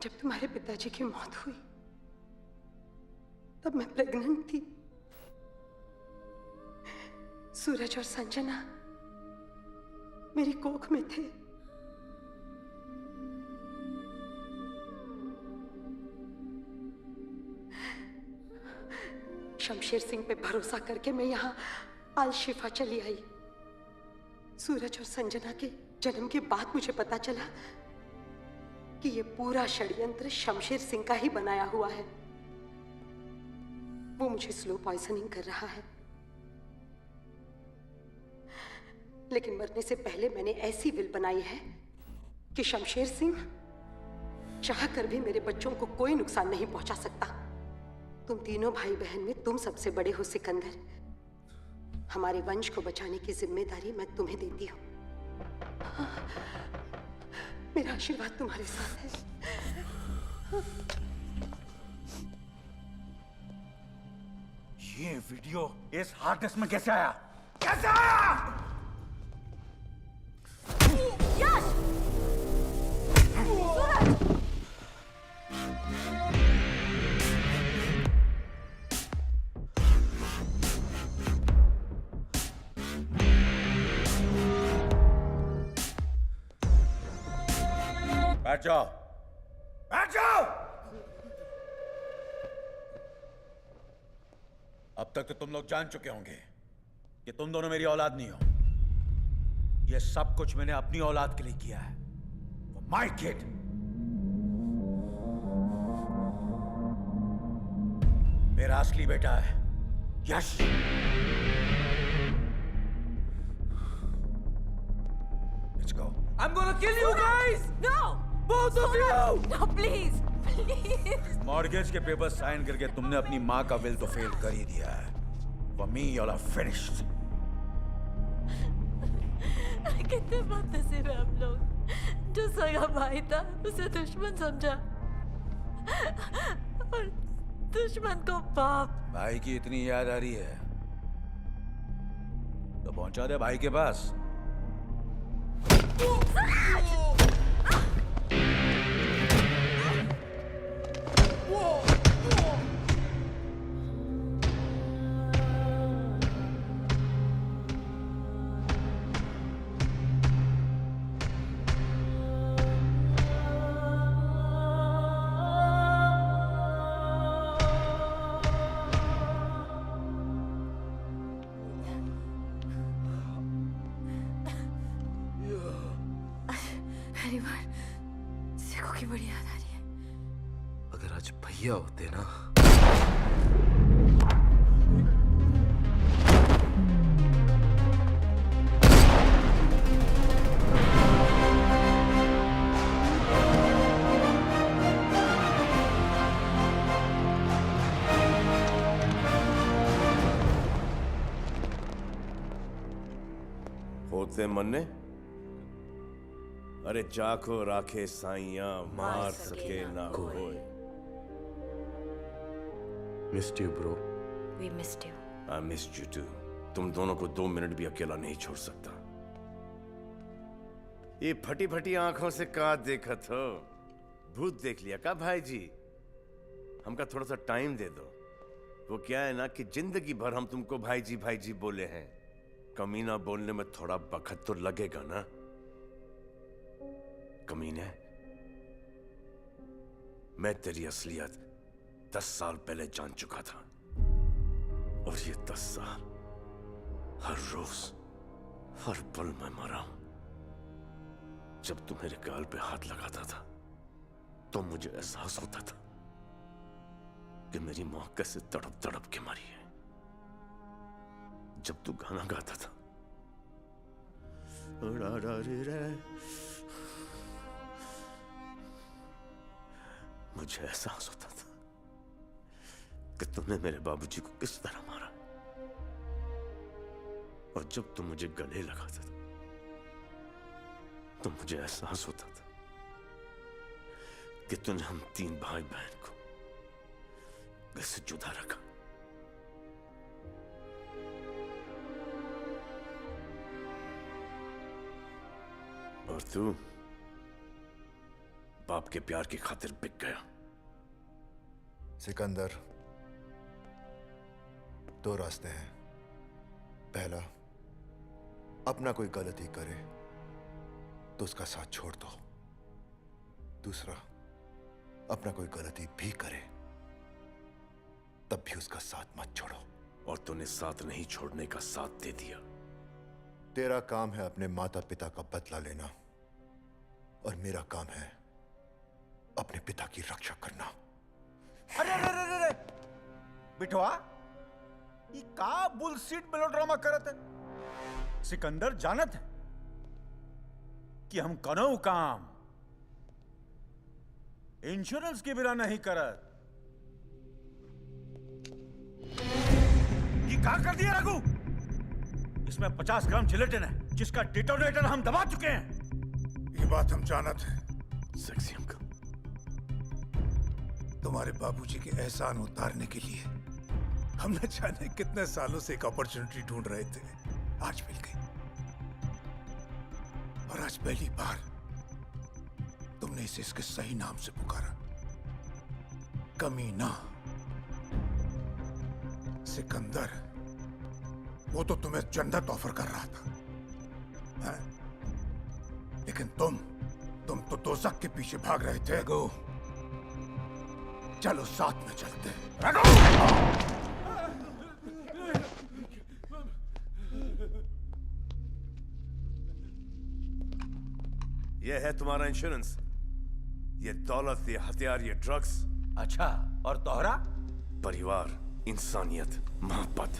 जब तुम्हारे पिताजी की मौत हुई तब मैं प्रेग्नेंट थी। सूरज और संजना मेरी कोख में थे। शमशेर सिंह पे भरोसा करके मैं यहाँ अल शिफा चली आई। सूरज और संजना के जन्म के बाद मुझे पता चला कि ये पूरा षड्यंत्र शमशेर सिंह का ही बनाया हुआ है। वो मुझे स्लो पॉइजनिंग कर रहा है, लेकिन मरने से पहले मैंने ऐसी विल बनाई है कि शमशेर सिंह चाह कर भी मेरे बच्चों को कोई नुकसान नहीं पहुंचा सकता। तुम तीनों भाई बहन में तुम सबसे बड़े हो सिकंदर। हमारे वंश को बचाने की जिम्मेदारी मैं तुम्हें देती हूँ। मेरा आशीर्वाद तुम्हारे साथ है। ये वीडियो इस हार्ड डिस्क में कैसे आया? कैसे आया? यश! सूरज! बैठ जाओ, बैठ जाओ। अब तक तो तुम लोग जान चुके होंगे कि तुम दोनों मेरी औलाद नहीं हो। ये सब कुछ मैंने अपनी औलाद के लिए किया है। For my kid। मेरा असली बेटा है यश। Let's go। I'm gonna kill you guys! No! Both of you! No, please! Please! Mortgage के पेपर साइन करके तुमने अपनी माँ का विल तो फेल कर ही दिया है। For me, you're finished। कितने बदनसीब है हम लोग। जो सगा भाई था उसे दुश्मन समझा और दुश्मन को बाप। भाई की इतनी याद आ रही है तो पहुंचा दे भाई के पास। पहली बार सिखों की बड़ी याद आ रही है। अगर आज भैया होते ना। होते मन्ने, अरे जाको राखे साइया मार सके ना कोई। Missed you bro. We missed you. I missed you too। तुम दोनों को 2 मिनट भी अकेला नहीं छोड़ सकता। ये फटी फटी आंखों से का देखत हो? भूत देख लिया का भाई जी? हमका थोड़ा सा टाइम दे दो। वो क्या है ना कि जिंदगी भर हम तुमको भाई जी बोले हैं, कमीना बोलने में थोड़ा वक्त तो लगेगा ना। कमीने, मैं तेरी असलियत 10 साल पहले जान चुका था, और ये 10 साल हर रोज हर पल मैं मरा हूं। जब तू मेरे गाल पे हाथ लगाता था तो मुझे एहसास होता था कि मेरी मां कैसे तड़प तड़प के मरी है। जब तू गाना गाता था, मुझे एहसास होता था कि तूने मेरे बाबूजी को किस तरह मारा। और जब तू मुझे गले लगाता था तो मुझे एहसास होता था कि तूने हम 3 भाई बहन को कैसे जुदा रखा। और तू बाप के प्यार की खातिर बिक गया। सिकंदर, 2 रास्ते हैं। पहला, अपना कोई गलती करे तो उसका साथ छोड़ दो। दूसरा, अपना कोई गलती भी करे तब भी उसका साथ मत छोड़ो। और तूने साथ नहीं छोड़ने का साथ दे दिया। तेरा काम है अपने माता पिता का बदला लेना, और मेरा काम है अपने पिता की रक्षा करना। अरे अरे अरे अरे बिठवा, ये का बुलशिट मेलोड्रामा करत है। सिकंदर जानत है कि हम कनो काम इंश्योरेंस के बिना नहीं करत। ये का कर दिया रघु? इसमें 50 ग्राम जिलेटिन है जिसका डिटोनेटर हम दबा चुके हैं। ये बात हम जानत हैं। सेक्सी अंकल, तुम्हारे बाबूजी के एहसान उतारने के लिए हम न जाने कितने सालों से एक अपॉर्चुनिटी ढूंढ रहे थे। आज मिल गई, और आज पहली बार तुमने इसे इसके सही नाम से पुकारा, कमीना। सिकंदर, वो तो तुम्हें जन्नत ऑफर कर रहा था, है? लेकिन तुम तो दोज़ख के पीछे भाग रहे थे। रघु, चलो साथ में चलते हैं। रघु! ये है तुम्हारा इंश्योरेंस। ये दौलत, ये हथियार, ये ड्रग्स। अच्छा, और तोहरा? परिवार, इंसानियत, मोहब्बत।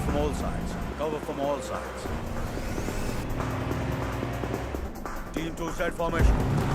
from all sides. Cover from all sides. Team 2 set formation.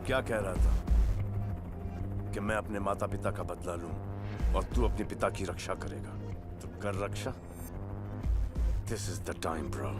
क्या कह रहा था कि मैं अपने माता पिता का बदला लूं और तू अपने पिता की रक्षा करेगा। तो कर रक्षा। This is the time bro.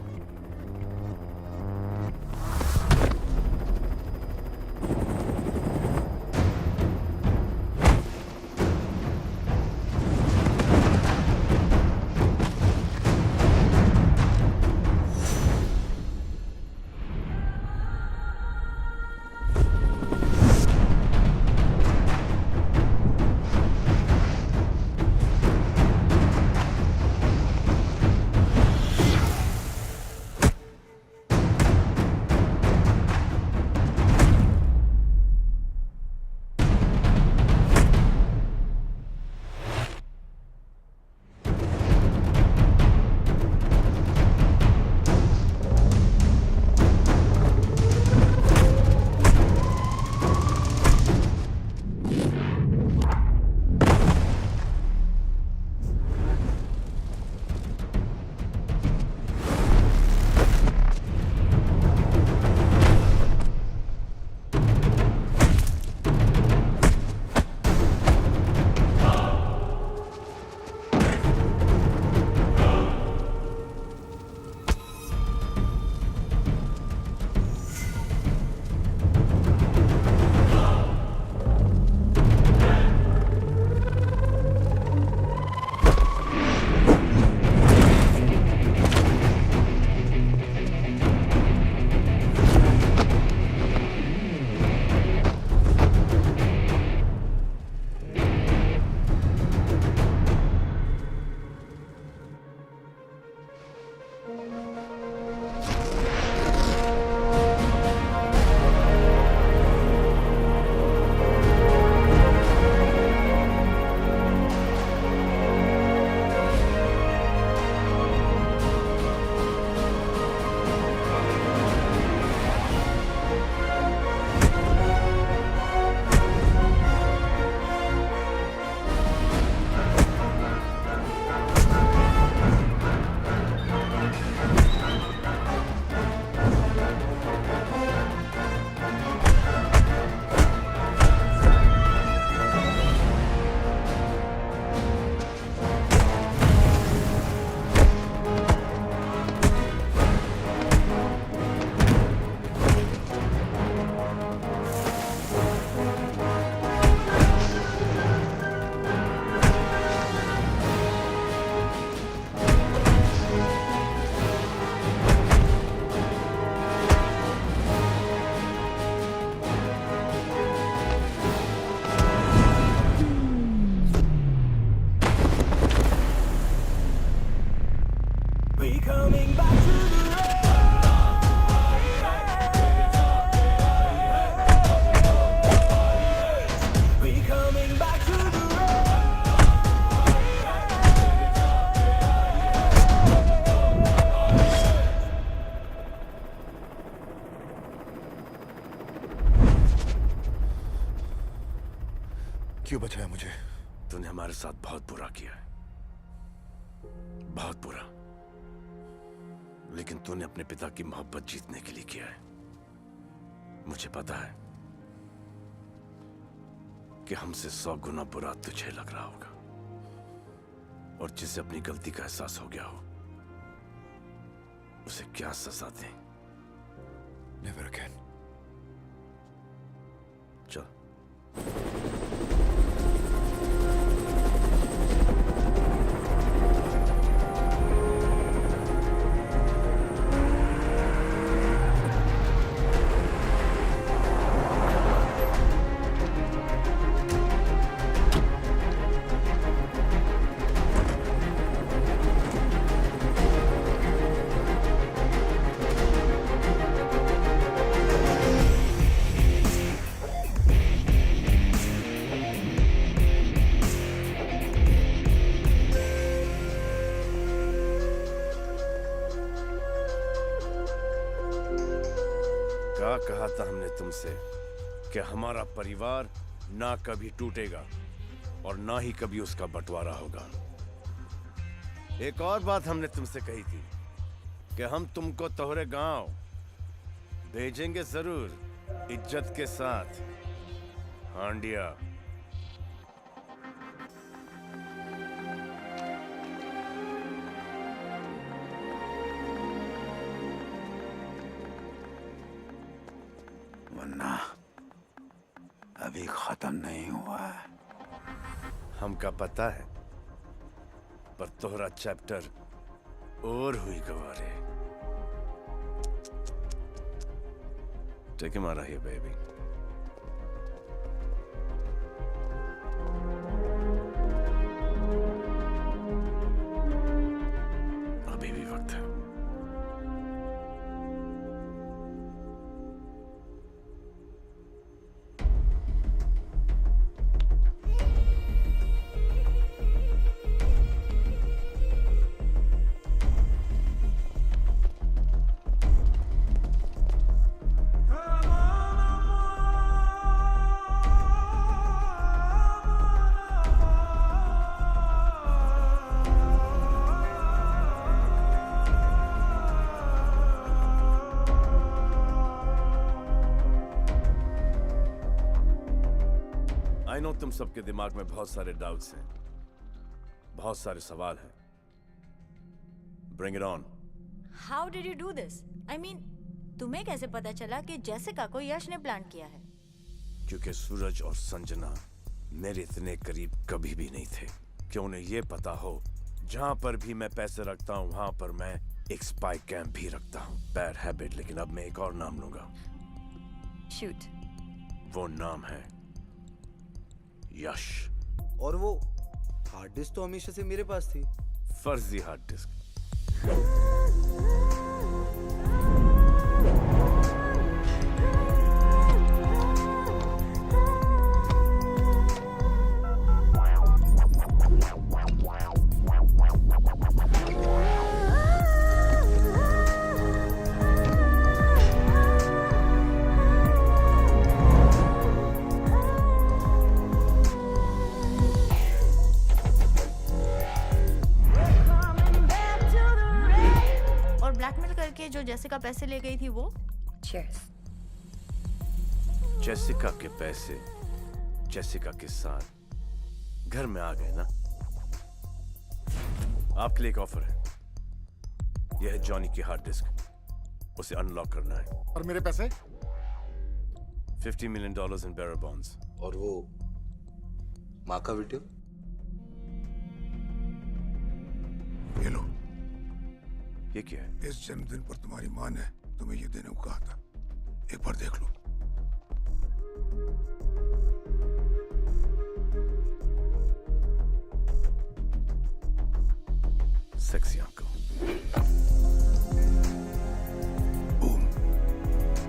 क्यों बचाया मुझे? तूने हमारे साथ बहुत बुरा किया है, बहुत बुरा। लेकिन तूने अपने पिता की मोहब्बत जीतने के लिए किया है। मुझे पता है कि हमसे 100 गुना बुरा तुझे लग रहा होगा, और जिसे अपनी गलती का एहसास हो गया हो उसे क्या सजा दें? Never again. चल। कहा था हमने तुमसे कि हमारा परिवार ना कभी टूटेगा और ना ही कभी उसका बंटवारा होगा। एक और बात हमने तुमसे कही थी कि हम तुमको तोहरे गांव भेजेंगे जरूर, इज्जत के साथ हांडिया। वरना अभी खत्म नहीं हुआ है। हमका पता है, पर तोहरा चैप्टर और हुई Gaware. Take him out of here, baby. अभी भी वक्त है। आई नो तुम सबके दिमाग में बहुत सारे डाउट्स हैं, बहुत सारे सवाल हैं। Bring it on. How did you do this? I mean, तुम्हें कैसे पता चला कि जेसिका को यश ने प्लान किया है? क्योंकि सूरज और संजना मेरे इतने करीब कभी भी नहीं थे कि उन्हें यह पता हो जहां पर भी मैं पैसे रखता हूं वहां पर मैं एक स्पाई कैंप भी रखता हूं। बैड हैबिट, लेकिन अब मैं एक और नाम लूंगा। शूट। वो नाम है यश। और वो हार्ड डिस्क तो हमेशा से मेरे पास थी। फर्जी हार्ड डिस्क। जो जेसिका पैसे ले गई थी वो? Cheers. जेसिका के पैसे जेसिका के साथ घर में आ गए ना। आपके लिए एक ऑफर है। यह है जॉनी की हार्ड डिस्क, उसे अनलॉक करना है। और मेरे पैसे? $50 million इन बेरर बॉन्ड्स। और वो माँ का वीडियो? ये लो। ये क्या है? इस जन्मदिन पर तुम्हारी माँ ने तुम्हें ये देने को कहा था, एक बार देख लो। Sexy uncle. बूम,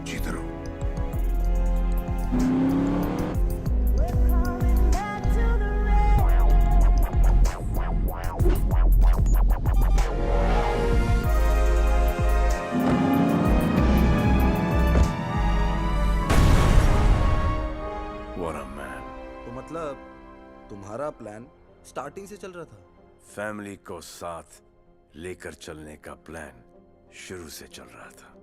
जीते रहो। मतलब तुम्हारा प्लान स्टार्टिंग से चल रहा था? फैमिली को साथ लेकर चलने का प्लान शुरू से चल रहा था।